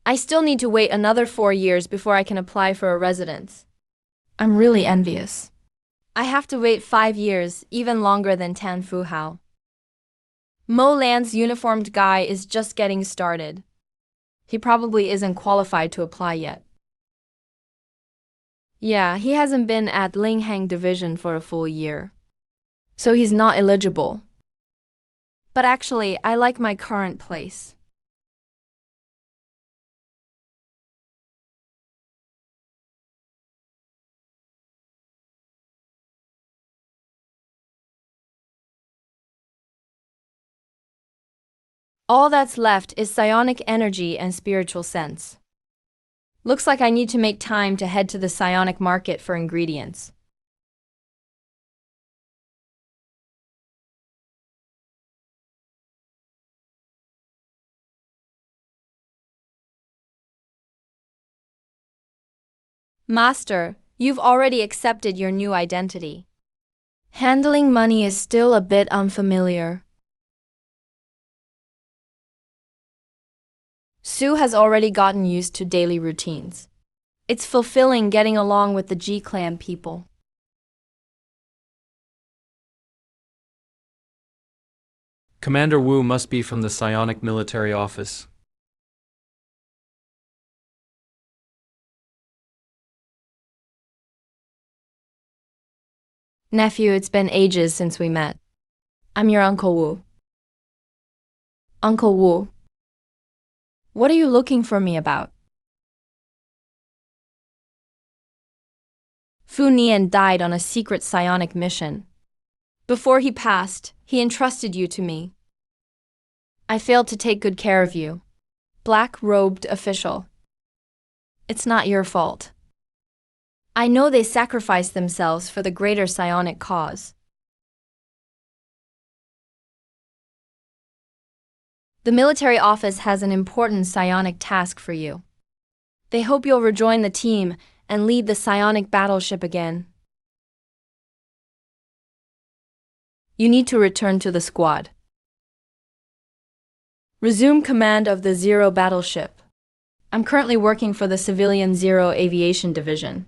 I still need to wait another 4 years before I can apply for a residence. I'm really envious. I have to wait 5 years, even longer than Tan Fuhao. Mo Lan's uniformed guy is just getting started. He probably isn't qualified to apply yet. Yeah, he hasn't been at Linghang Division for a full year. So he's not eligible. But actually, I like my current place. All that's left is psionic energy and spiritual sense. Looks like I need to make time to head to the psionic market for ingredients. Master, you've already accepted your new identity. Handling money is still a bit unfamiliar. Sue has already gotten used to daily routines. It's fulfilling getting along with the G-Clan people. Commander Wu must be from the Psionic Military Office. Nephew, it's been ages since we met. I'm your Uncle Wu. Uncle Wu. What are you looking for me about? Fu Nian died on a secret psionic mission. Before he passed, he entrusted you to me. I failed to take good care of you. Black-robed official. It's not your fault. I know they sacrificed themselves for the greater psionic cause. The military office has an important psionic task for you. They hope you'll rejoin the team and lead the psionic battleship again. You need to return to the squad. Resume command of the Zero battleship. I'm currently working for the civilian Zero Aviation Division.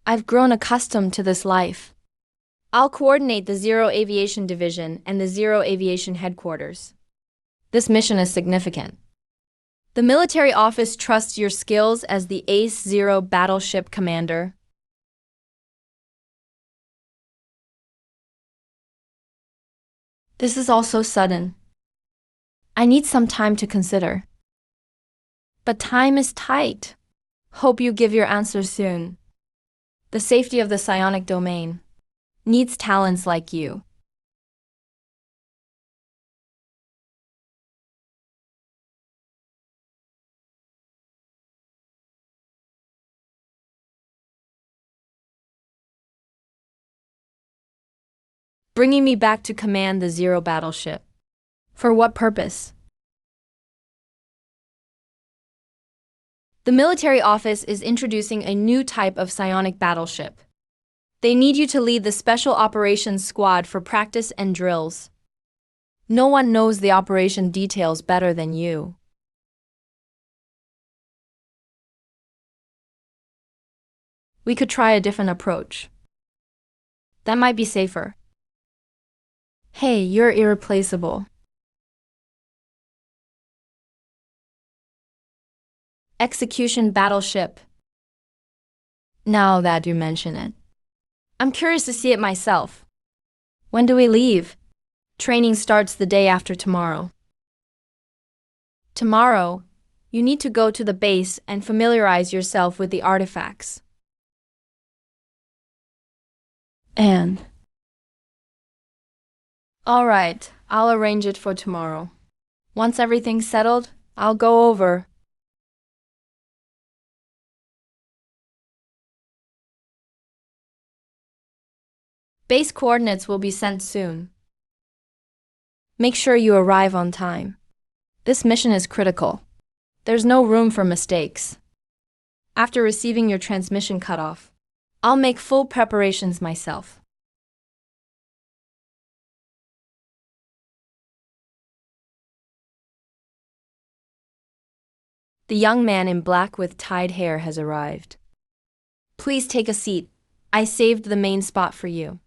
I've grown accustomed to this life. I'll coordinate the Zero Aviation Division and the Zero Aviation Headquarters. This mission is significant. The military office trusts your skills as the Ace Zero battleship commander. This is all so sudden. I need some time to consider. But time is tight. Hope you give your answer soon. The safety of the psionic domain needs talents like you. Bringing me back to command the Zero battleship. For what purpose? The military office is introducing a new type of psionic battleship. They need you to lead the Special Operations Squad for practice and drills. No one knows the operation details better than you. We could try a different approach. That might be safer. Hey, you're irreplaceable. Execution battleship. Now that you mention it, I'm curious to see it myself. When do we leave? Training starts the day after tomorrow. Tomorrow, you need to go to the base and familiarize yourself with the artifacts. And? All right, I'll arrange it for tomorrow. Once everything's settled, I'll go over. Base coordinates will be sent soon. Make sure you arrive on time. This mission is critical. There's no room for mistakes. After receiving your transmission cutoff, I'll make full preparations myself. The young man in black with tied hair has arrived. Please take a seat. I saved the main spot for you.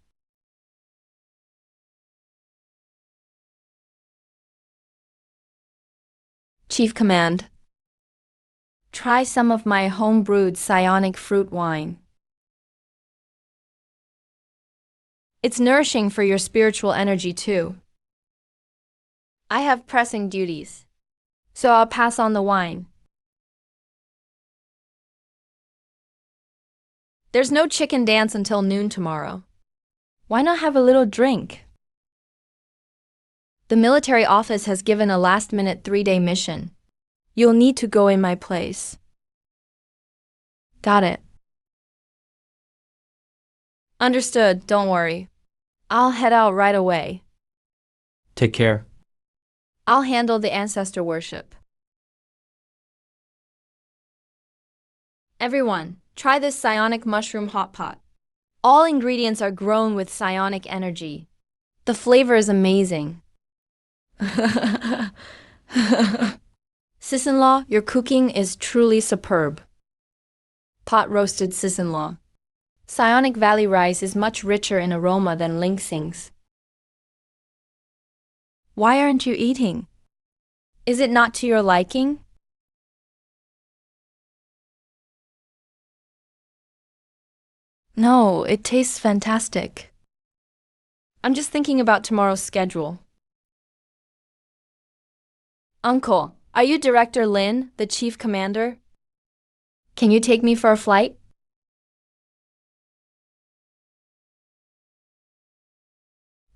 Chief Command. Try some of my home-brewed psionic fruit wine. It's nourishing for your spiritual energy too. I have pressing duties, so I'll pass on the wine. There's no chicken dance until noon tomorrow. Why not have a little drink? The military office has given a last-minute 3-day mission. You'll need to go in my place. Got it. Understood, don't worry. I'll head out right away. Take care. I'll handle the ancestor worship. Everyone, try this psionic mushroom hot pot. All ingredients are grown with psionic energy. The flavor is amazing. Sis-in-law, your cooking is truly superb. Pot roasted sis-in-law. Psionic Valley rice is much richer in aroma than Ling Xing's. Why aren't you eating? Is it not to your liking? No, it tastes fantastic. I'm just thinking about tomorrow's schedule. Uncle, are you Director Lin, the Chief Commander? Can you take me for a flight?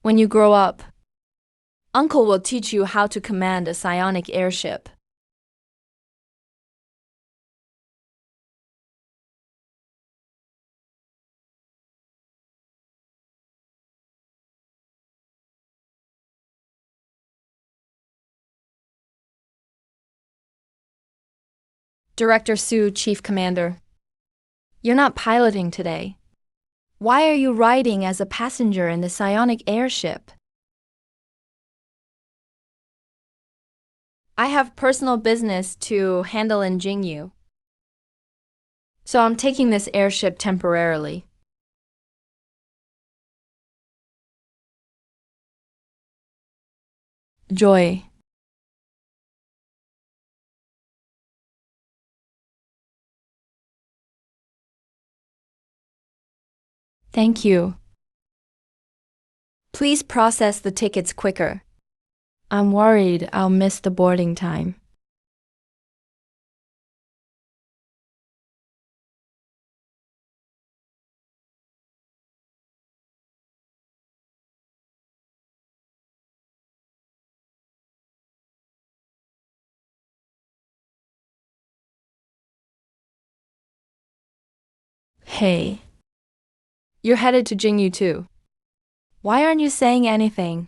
When you grow up, Uncle will teach you how to command a psionic airship. Director Su, Chief Commander. You're not piloting today. Why are you riding as a passenger in the psionic airship? I have personal business to handle in Jingyu, so I'm taking this airship temporarily. Joy. Thank you. Please process the tickets quicker. I'm worried I'll miss the boarding time. Hey. You're headed to Jingyu too. Why aren't you saying anything?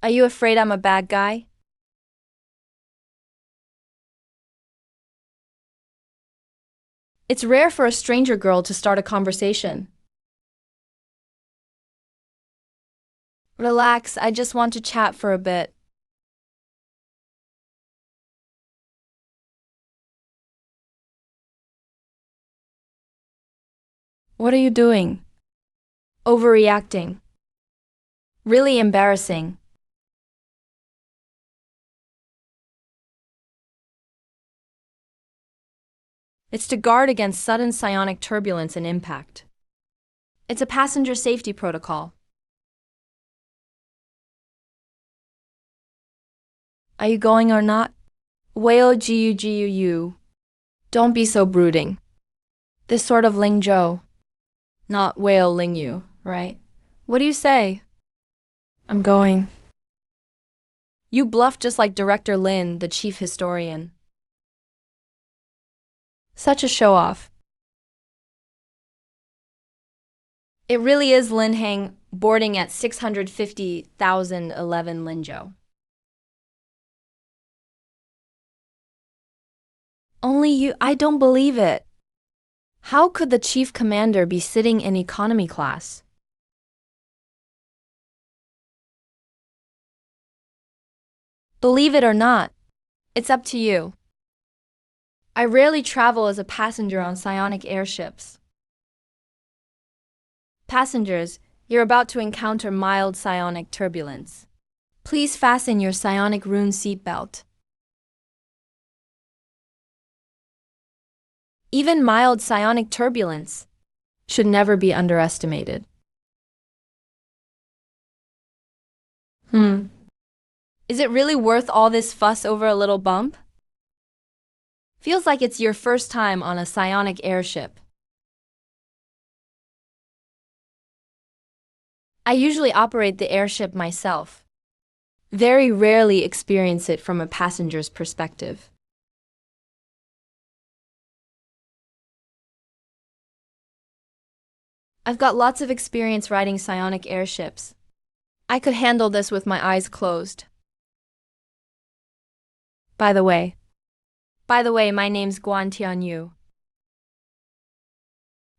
Are you afraid I'm a bad guy? It's rare for a stranger girl to start a conversation. Relax, I just want to chat for a bit. What are you doing? Overreacting. Really embarrassing. It's to guard against sudden psionic turbulence and impact. It's a passenger safety protocol. Are you going or not? Whale Gu. Don't be so brooding. This sort of Ling Zhou. Not whale Ling Yu, right? What do you say? I'm going. You bluff just like Director Lin, the chief historian. Such a show-off. It really is Lin Heng boarding at 650,011 Linzhou. Only you, I don't believe it. How could the chief commander be sitting in economy class? Believe it or not, it's up to you. I rarely travel as a passenger on psionic airships. Passengers, you're about to encounter mild psionic turbulence. Please fasten your psionic rune seatbelt. Even mild psionic turbulence should never be underestimated. Is it really worth all this fuss over a little bump? Feels like it's your first time on a psionic airship. I usually operate the airship myself. Very rarely experience it from a passenger's perspective. I've got lots of experience riding psionic airships. I could handle this with my eyes closed. By the way, my name's Guan Tianyu.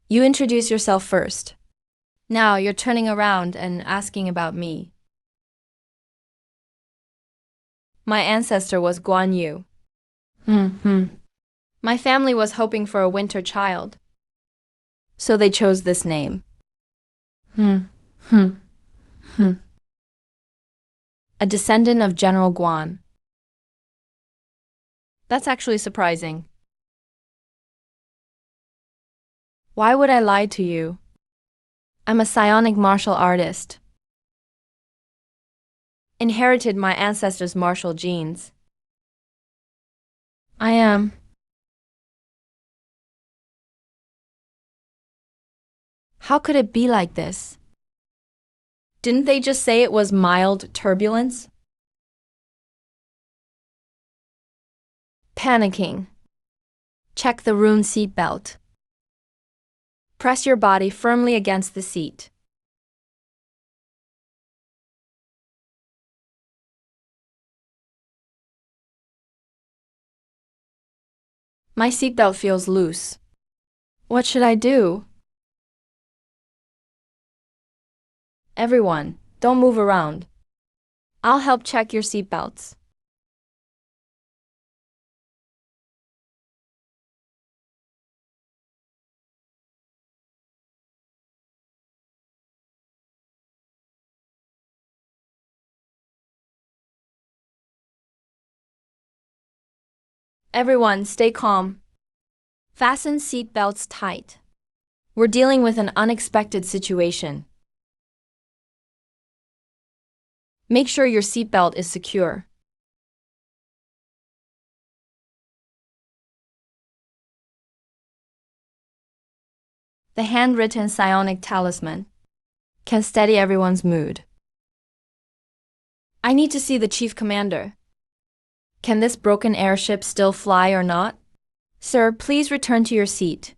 You introduce yourself first. Now you're turning around and asking about me. My ancestor was Guan Yu. My family was hoping for a winter child, so they chose this name. A descendant of General Guan. That's actually surprising. Why would I lie to you? I'm a psionic martial artist. Inherited my ancestors' martial genes. I am. How could it be like this? Didn't they just say it was mild turbulence? Panicking. Check the rune seatbelt. Press your body firmly against the seat. My seatbelt feels loose. What should I do? Everyone, don't move around. I'll help check your seatbelts. Everyone, stay calm. Fasten seatbelts tight. We're dealing with an unexpected situation. Make sure your seatbelt is secure. The handwritten psionic talisman can steady everyone's mood. I need to see the chief commander. Can this broken airship still fly or not? Sir, please return to your seat.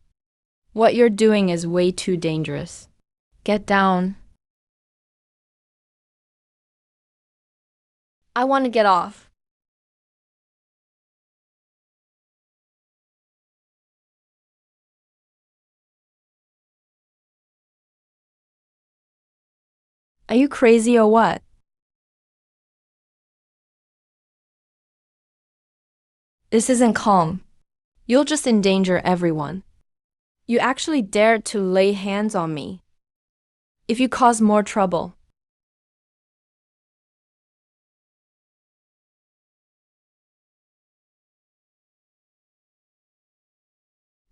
What you're doing is way too dangerous. Get down. I want to get off. Are you crazy or what? This isn't calm. You'll just endanger everyone. You actually dared to lay hands on me. If you cause more trouble.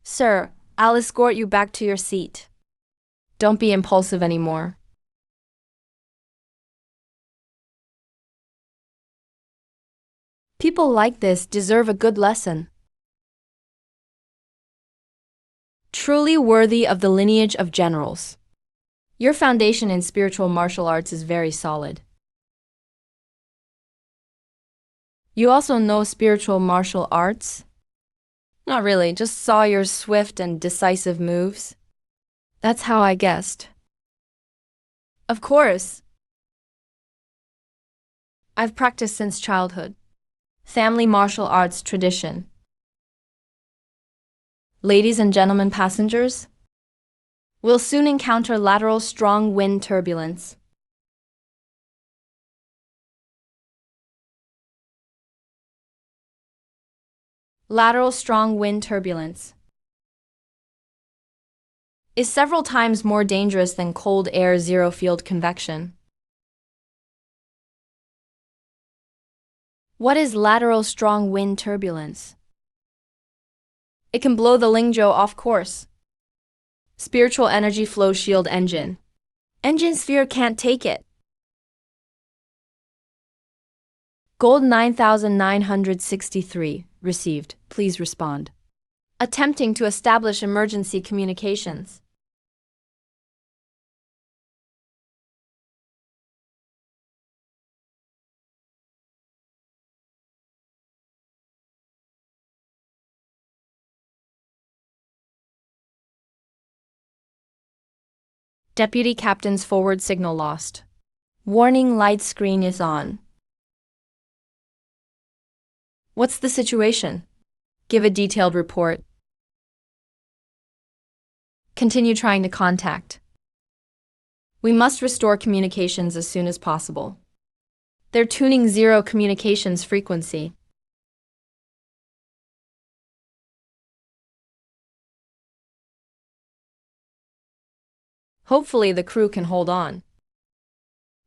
Sir, I'll escort you back to your seat. Don't be impulsive anymore. People like this deserve a good lesson. Truly worthy of the lineage of generals. Your foundation in spiritual martial arts is very solid. You also know spiritual martial arts? Not really, just saw your swift and decisive moves. That's how I guessed. Of course. I've practiced since childhood. Family martial arts tradition. Ladies and gentlemen passengers, we'll soon encounter lateral strong wind turbulence. Lateral strong wind turbulence is several times more dangerous than cold air zero field convection. What is lateral strong wind turbulence? It can blow the Lingzhou off course. Spiritual energy flow shield engine. Engine sphere can't take it. Gold 9963 received. Please respond. Attempting to establish emergency communications. Deputy Captain's forward signal lost. Warning light screen is on. What's the situation? Give a detailed report. Continue trying to contact. We must restore communications as soon as possible. They're tuning zero communications frequency. Hopefully the crew can hold on.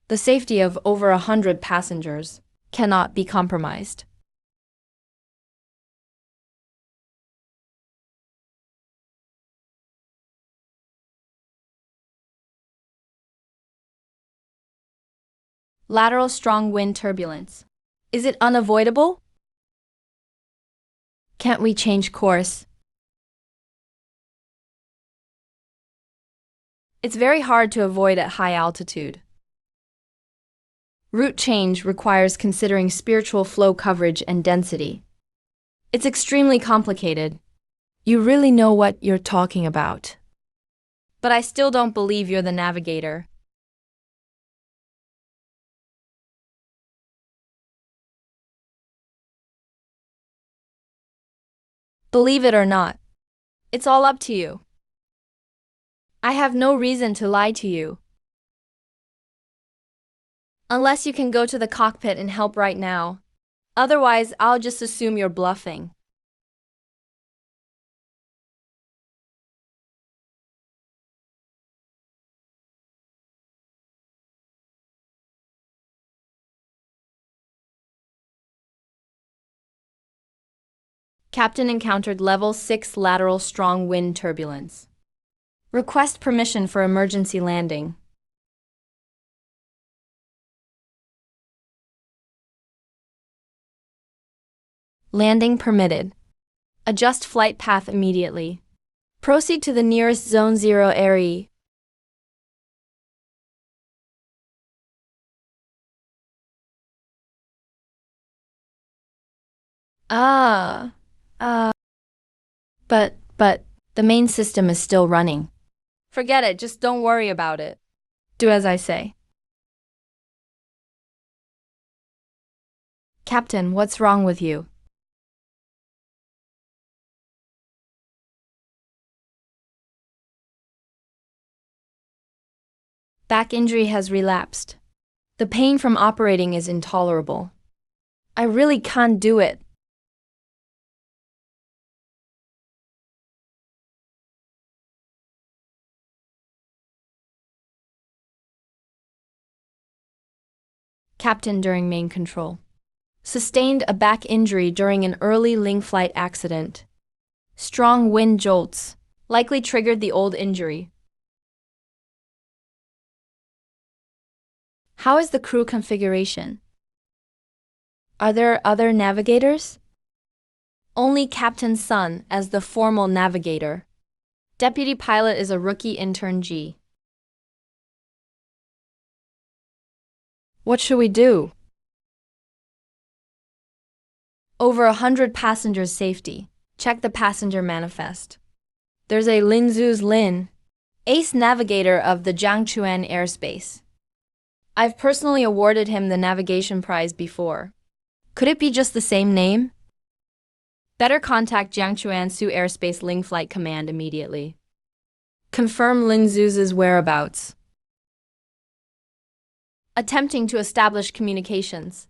The safety of over 100 passengers cannot be compromised. Lateral strong wind turbulence. Is it unavoidable? Can't we change course? It's very hard to avoid at high altitude. Route change requires considering spiritual flow coverage and density. It's extremely complicated. You really know what you're talking about. But I still don't believe you're the navigator. Believe it or not, it's all up to you. I have no reason to lie to you. Unless you can go to the cockpit and help right now. Otherwise, I'll just assume you're bluffing. Captain encountered level 6 lateral strong wind turbulence. Request permission for emergency landing. Landing permitted. Adjust flight path immediately. Proceed to the nearest Zone 0 area. Ah. But, the main system is still running. Forget it, just don't worry about it. Do as I say. Captain, what's wrong with you? Back injury has relapsed. The pain from operating is intolerable. I really can't do it. Captain during main control. Sustained a back injury during an early Ling flight accident. Strong wind jolts likely triggered the old injury. How is the crew configuration? Are there other navigators? Only Captain Sun as the formal navigator. Deputy pilot is a rookie intern G. What should we do? Over 100 passengers' safety. Check the passenger manifest. There's a Lin Zhu's Lin, ace navigator of the Jiangchuan airspace. I've personally awarded him the navigation prize before. Could it be just the same name? Better contact Jiangchuan Su Airspace Ling Flight Command immediately. Confirm Lin Zhu's whereabouts. Attempting to establish communications.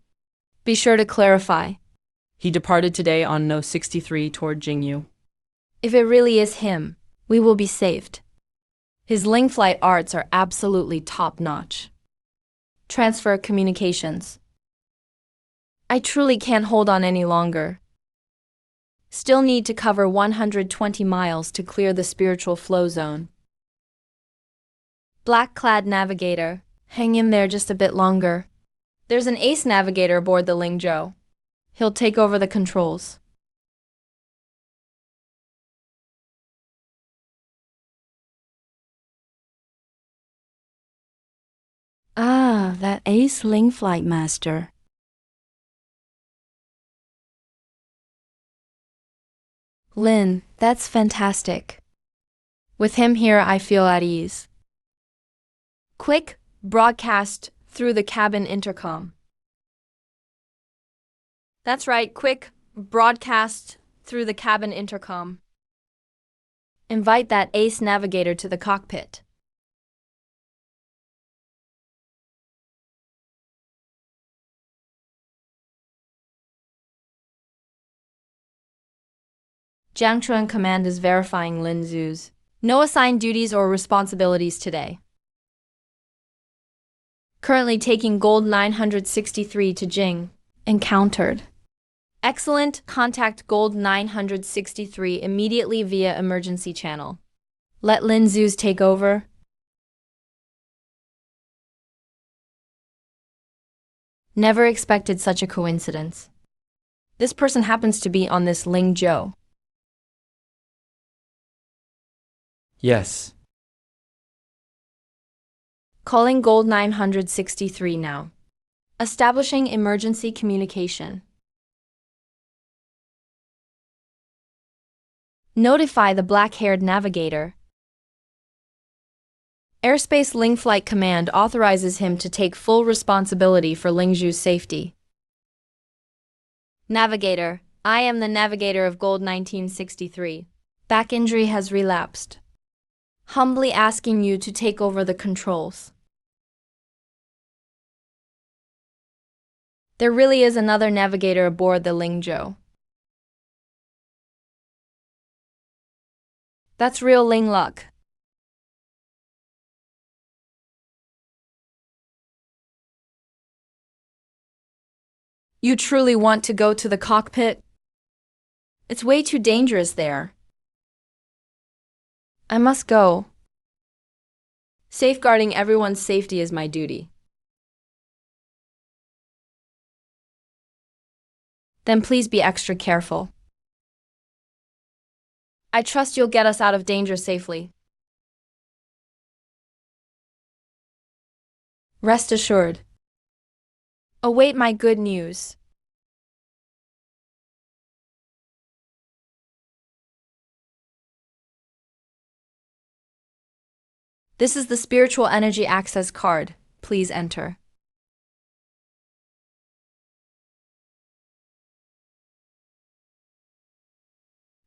Be sure to clarify. He departed today on No 63 toward Jingyu. If it really is him, we will be saved. His Ling flight arts are absolutely top-notch. Transfer communications. I truly can't hold on any longer. Still need to cover 120 miles to clear the spiritual flow zone. Black-clad navigator, hang in there just a bit longer. There's an ace navigator aboard the Lingzhou. He'll take over the controls. Ah, that ace Ling flight master. Lin, that's fantastic. With him here, I feel at ease. Quick, broadcast through the cabin intercom. That's right, quick, broadcast through the cabin intercom. Invite that ace navigator to the cockpit. Jiangchuan Command is verifying Lin Zhu's. No assigned duties or responsibilities today. Currently taking Gold 963 to Jing. Encountered. Excellent. Contact Gold 963 immediately via emergency channel. Let Lin Zhu's take over. Never expected such a coincidence. This person happens to be on this Lingzhou. Yes. Calling Gold 963 now. Establishing emergency communication. Notify the black-haired navigator. Airspace Ling Flight Command authorizes him to take full responsibility for Lingzhu's safety. Navigator, I am the navigator of Gold 1963. Back injury has relapsed. Humbly asking you to take over the controls. There really is another navigator aboard the Lingzhou. That's real Ling luck. You truly want to go to the cockpit? It's way too dangerous there. I must go. Safeguarding everyone's safety is my duty. Then please be extra careful. I trust you'll get us out of danger safely. Rest assured. Await my good news. This is the Spiritual Energy Access card. Please enter.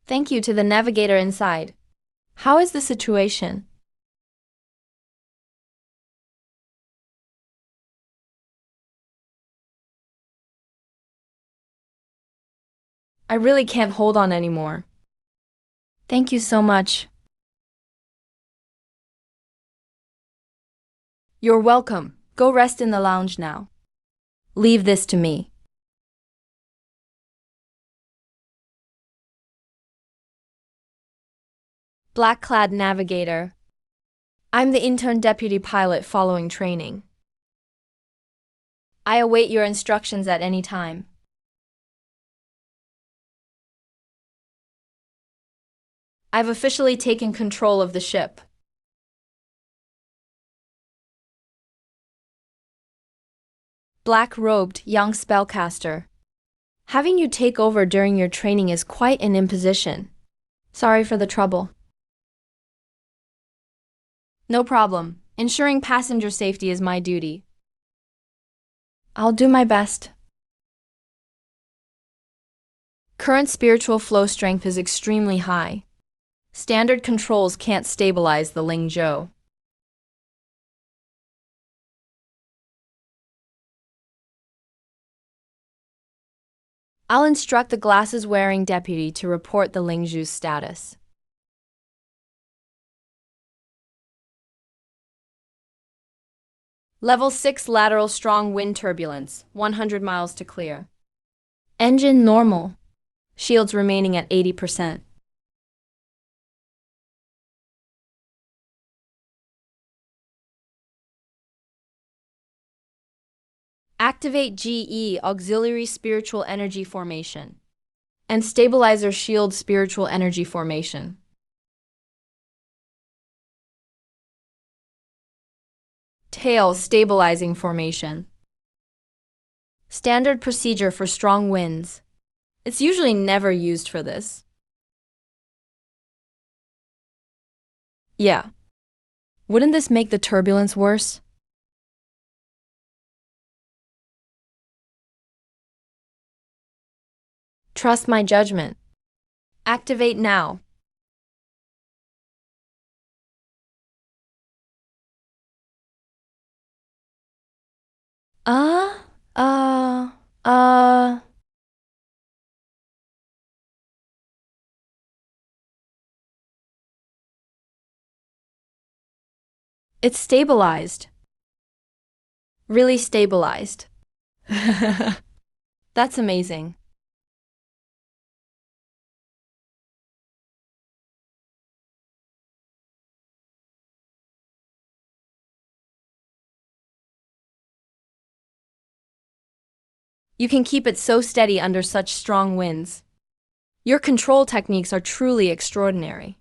Thank you to the navigator inside. How is the situation? I really can't hold on anymore. Thank you so much. You're welcome. Go rest in the lounge now. Leave this to me. Black-clad navigator. I'm the intern deputy pilot following training. I await your instructions at any time. I've officially taken control of the ship. Black-robed young spellcaster. Having you take over during your training is quite an imposition. Sorry for the trouble. No problem. Ensuring passenger safety is my duty. I'll do my best. Current spiritual flow strength is extremely high. Standard controls can't stabilize the Ling Zhou. I'll instruct the glasses-wearing deputy to report the Ling Zhou's status. Level 6 lateral strong wind turbulence, 100 miles to clear. Engine normal. Shields remaining at 80%. Activate GE Auxiliary Spiritual Energy Formation and Stabilizer Shield Spiritual Energy Formation. Tail Stabilizing Formation. Standard procedure for strong winds. It's usually never used for this. Yeah. Wouldn't this make the turbulence worse? Trust my judgment. Activate now. It's stabilized. Really stabilized. That's amazing. You can keep it so steady under such strong winds. Your control techniques are truly extraordinary.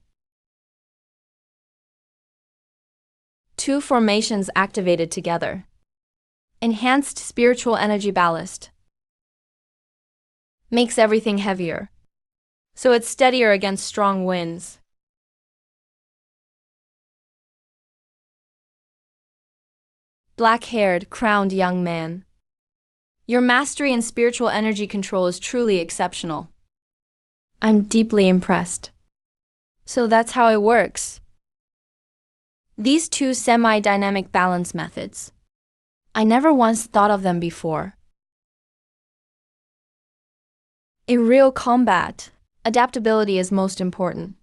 2 formations activated together. Enhanced spiritual energy ballast. Makes everything heavier, so it's steadier against strong winds. Black-haired, crowned young man. Your mastery in spiritual energy control is truly exceptional. I'm deeply impressed. So that's how it works. These 2 semi-dynamic balance methods. I never once thought of them before. In real combat, adaptability is most important.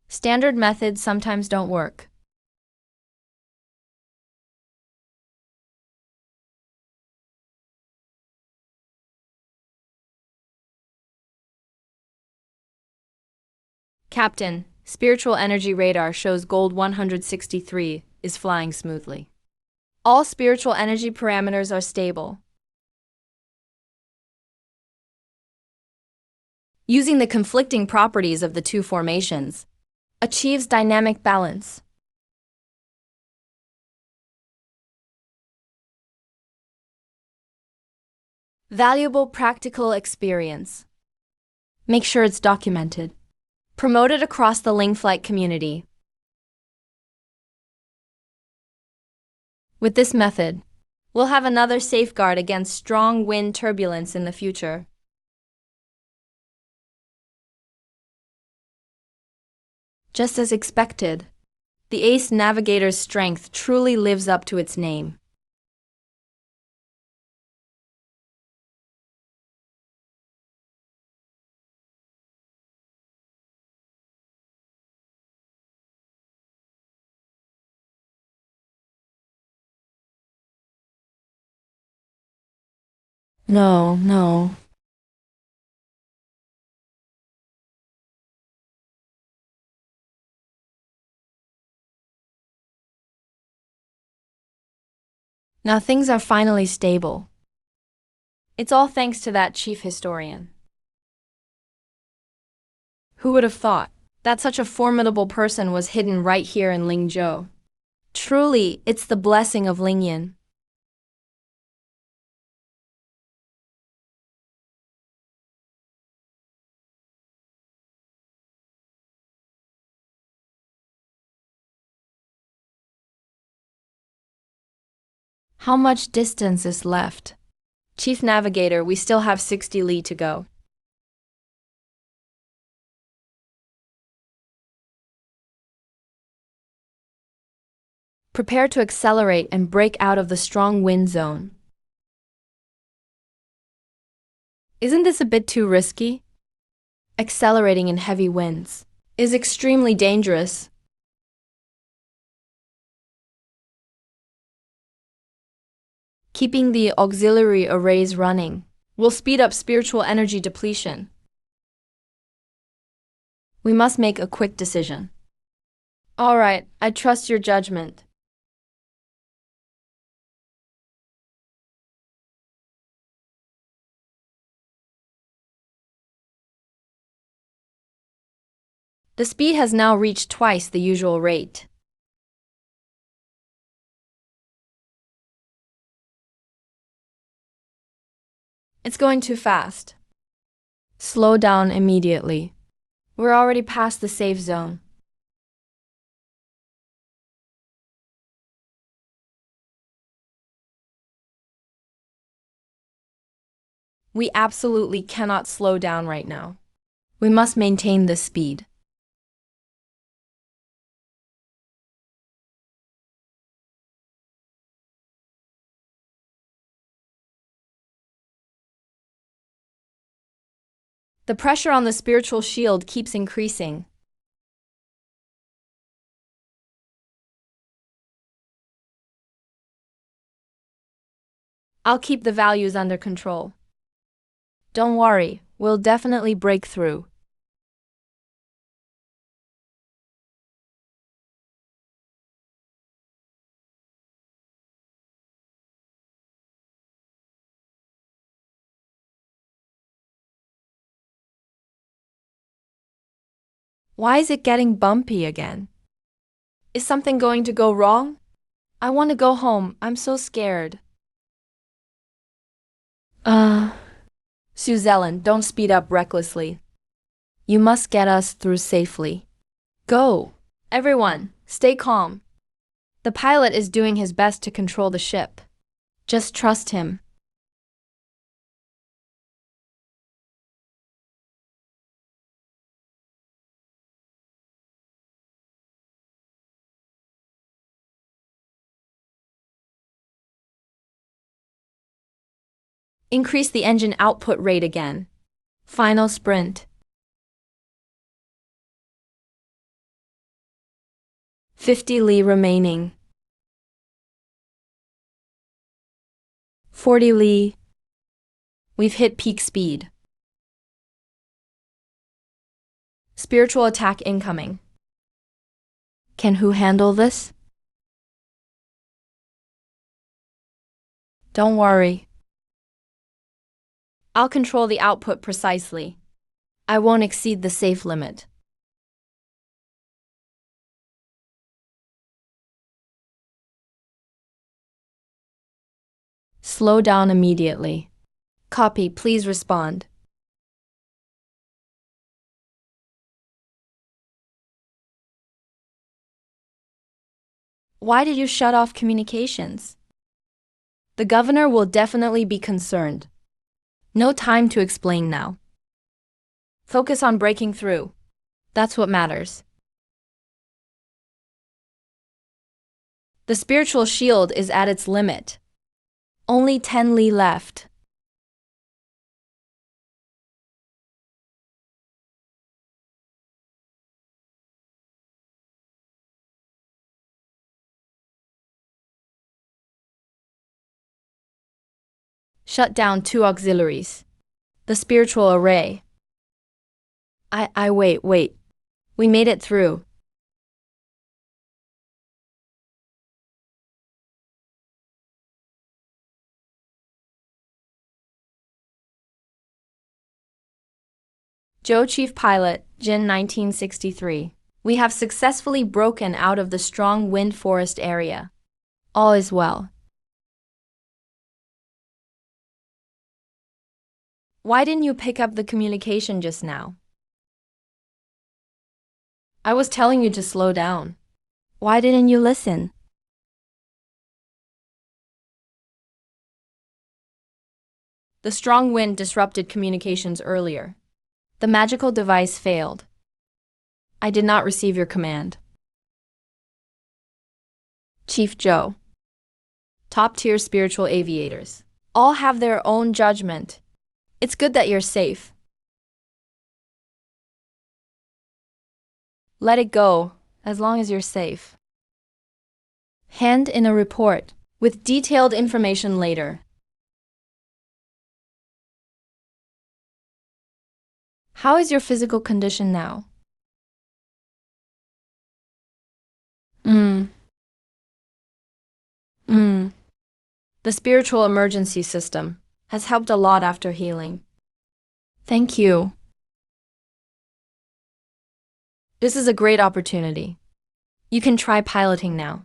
Standard methods sometimes don't work. Captain, spiritual energy radar shows Gold 163 is flying smoothly. All spiritual energy parameters are stable. using the conflicting properties of the two formations, achieves dynamic balance. Valuable practical experience. Make sure it's documented. Promote it across the Ling flight community. With this method, we'll have another safeguard against strong wind turbulence in the future. Just as expected, the Ace Navigator's strength truly lives up to its name. No. Now things are finally stable. It's all thanks to that chief historian. Who would have thought that such a formidable person was hidden right here in Lingzhou? Truly, it's the blessing of Lingyan. How much distance is left? Chief Navigator, we still have 60 li to go. Prepare to accelerate and break out of the strong wind zone. Isn't this a bit too risky? Accelerating in heavy winds is extremely dangerous. Keeping the auxiliary arrays running will speed up spiritual energy depletion. We must make a quick decision. All right, I trust your judgment. The speed has now reached twice the usual rate. It's going too fast. Slow down immediately. We're already past the safe zone. We absolutely cannot slow down right now. We must maintain this speed. The pressure on the spiritual shield keeps increasing. I'll keep the values under control. Don't worry, we'll definitely break through. Why is it getting bumpy again? Is something going to go wrong? I want to go home. I'm so scared. Suzellen, don't speed up recklessly. You must get us through safely. Go! Everyone, stay calm. The pilot is doing his best to control the ship. Just trust him. Increase the engine output rate again. Final sprint. 50 li remaining. 40 li. We've hit peak speed. Spiritual attack incoming. Can who handle this? Don't worry. I'll control the output precisely. I won't exceed the safe limit. Slow down immediately. Copy, please respond. Why did you shut off communications? The governor will definitely be concerned. No time to explain now. Focus on breaking through. That's what matters. The spiritual shield is at its limit. Only 10 li left. Shut down 2 auxiliaries. The spiritual array. Wait. We made it through. Joe Chief Pilot, Jin 1963. We have successfully broken out of the strong wind forest area. All is well. Why didn't you pick up the communication just now? I was telling you to slow down. Why didn't you listen? The strong wind disrupted communications earlier. The magical device failed. I did not receive your command. Chief Joe. Top-tier spiritual aviators. All have their own judgment. It's good that you're safe. Let it go, as long as you're safe. Hand in a report, with detailed information later. How is your physical condition now? The spiritual emergency system has helped a lot after healing. Thank you. This is a great opportunity. You can try piloting now.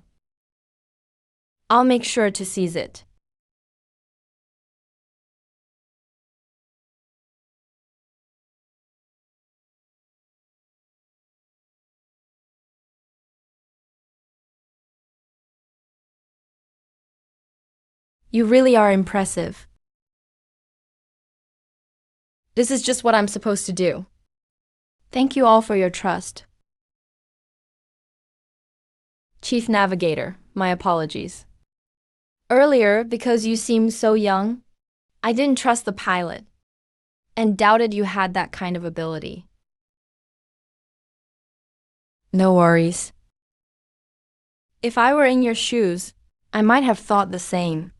I'll make sure to seize it. You really are impressive. This is just what I'm supposed to do. Thank you all for your trust. Chief Navigator, my apologies. Earlier, because you seemed so young, I didn't trust the pilot and doubted you had that kind of ability. No worries. If I were in your shoes, I might have thought the same.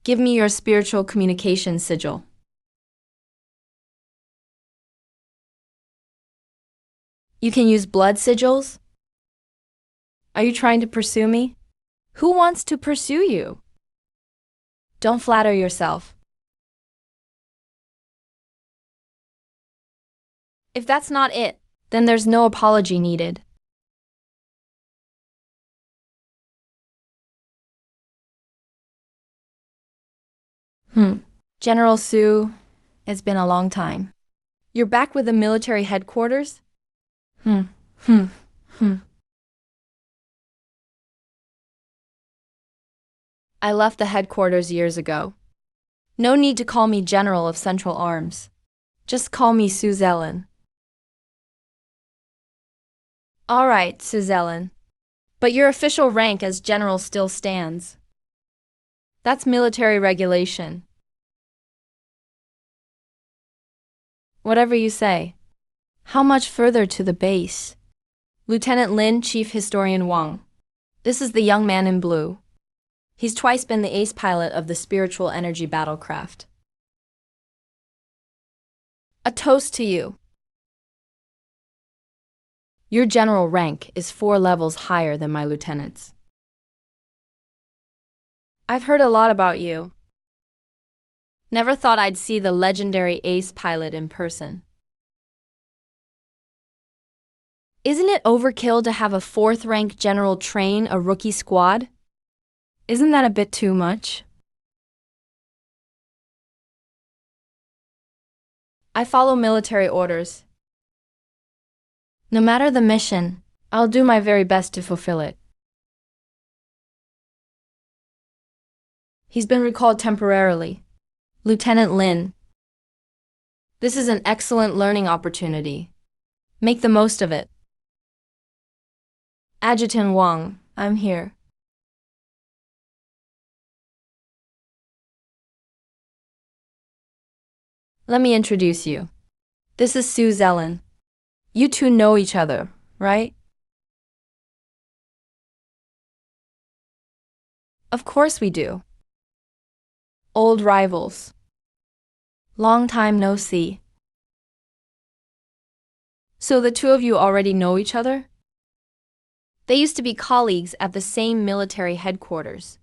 Give me your spiritual communication sigil. You can use blood sigils? Are you trying to pursue me? Who wants to pursue you? Don't flatter yourself. If that's not it, then there's no apology needed. General Su, it's been a long time. You're back with the military headquarters? I left the headquarters years ago. No need to call me General of Central Arms. Just call me Suzellen. All right, Suzellen. But your official rank as general still stands. That's military regulation. Whatever you say. How much further to the base? Lieutenant Lin, Chief Historian Wang. This is the young man in blue. He's twice been the ace pilot of the spiritual energy battlecraft. A toast to you. Your general rank is 4 levels higher than my lieutenant's. I've heard a lot about you. Never thought I'd see the legendary ace pilot in person. Isn't it overkill to have a 4th rank general train a rookie squad? Isn't that a bit too much? I follow military orders. No matter the mission, I'll do my very best to fulfill it. He's been recalled temporarily. Lieutenant Lin. This is an excellent learning opportunity. Make the most of it. Adjutant Wang, I'm here. Let me introduce you. This is Sue Zellen. You two know each other, right? Of course we do. Old rivals. Long time no see. So the two of you already know each other? They used to be colleagues at the same military headquarters.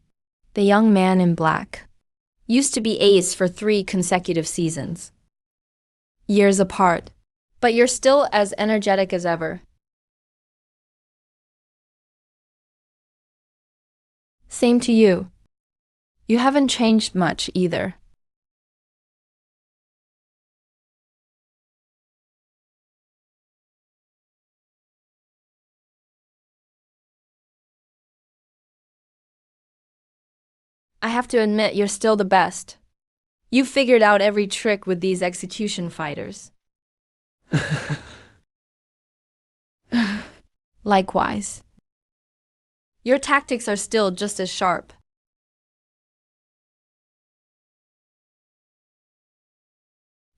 The young man in black used to be ace for 3 consecutive seasons. Years apart, but you're still as energetic as ever. Same to you. You haven't changed much either. I have to admit you're still the best. You've figured out every trick with these execution fighters. Likewise. Your tactics are still just as sharp.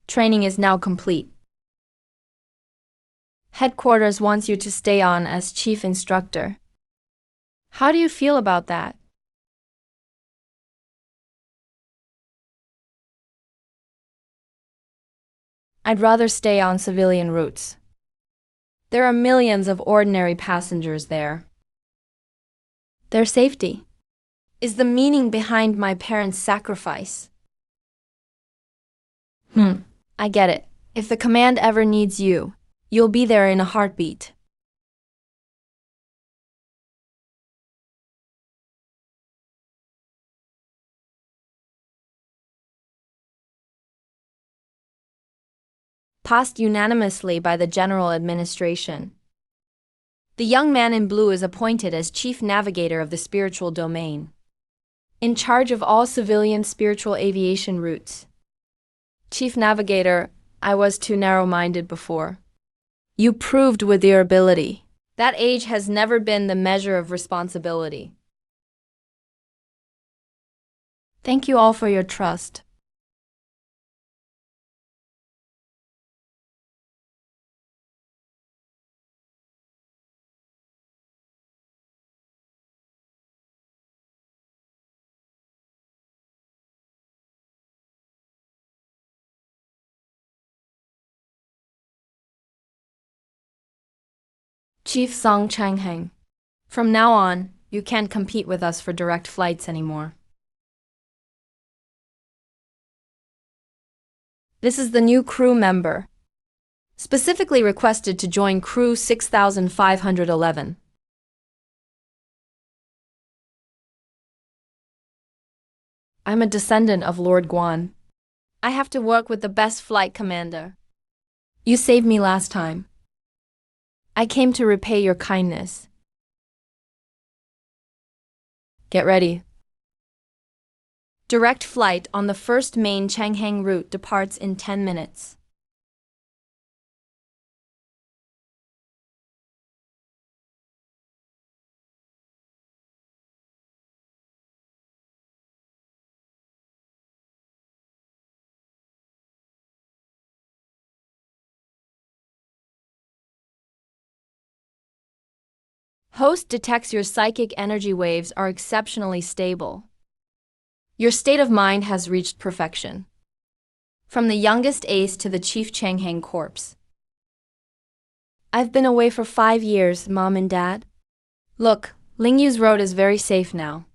Training is now complete. Headquarters wants you to stay on as chief instructor. How do you feel about that? I'd rather stay on civilian routes. There are millions of ordinary passengers there. Their safety is the meaning behind my parents' sacrifice. I get it. If the command ever needs you, you'll be there in a heartbeat. Passed unanimously by the General Administration. The young man in blue is appointed as Chief Navigator of the spiritual domain, in charge of all civilian spiritual aviation routes. Chief Navigator, I was too narrow-minded before. You proved with your ability. That age has never been the measure of responsibility. Thank you all for your trust. Chief Song Changheng, from now on, you can't compete with us for direct flights anymore. This is the new crew member, specifically requested to join Crew 6511. I'm a descendant of Lord Guan. I have to work with the best flight commander. You saved me last time. I came to repay your kindness. Get ready. Direct flight on the first main Changhang route departs in 10 minutes. Host detects your psychic energy waves are exceptionally stable. Your state of mind has reached perfection. From the youngest ace to the Chief Changhang corpse. I've been away for 5 years, Mom and Dad. Look, Lingyu's road is very safe now.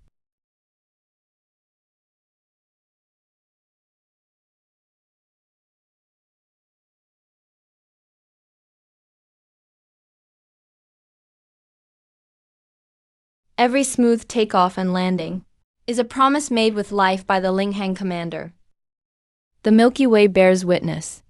Every smooth takeoff and landing is a promise made with life by the Linghang commander. The Milky Way bears witness.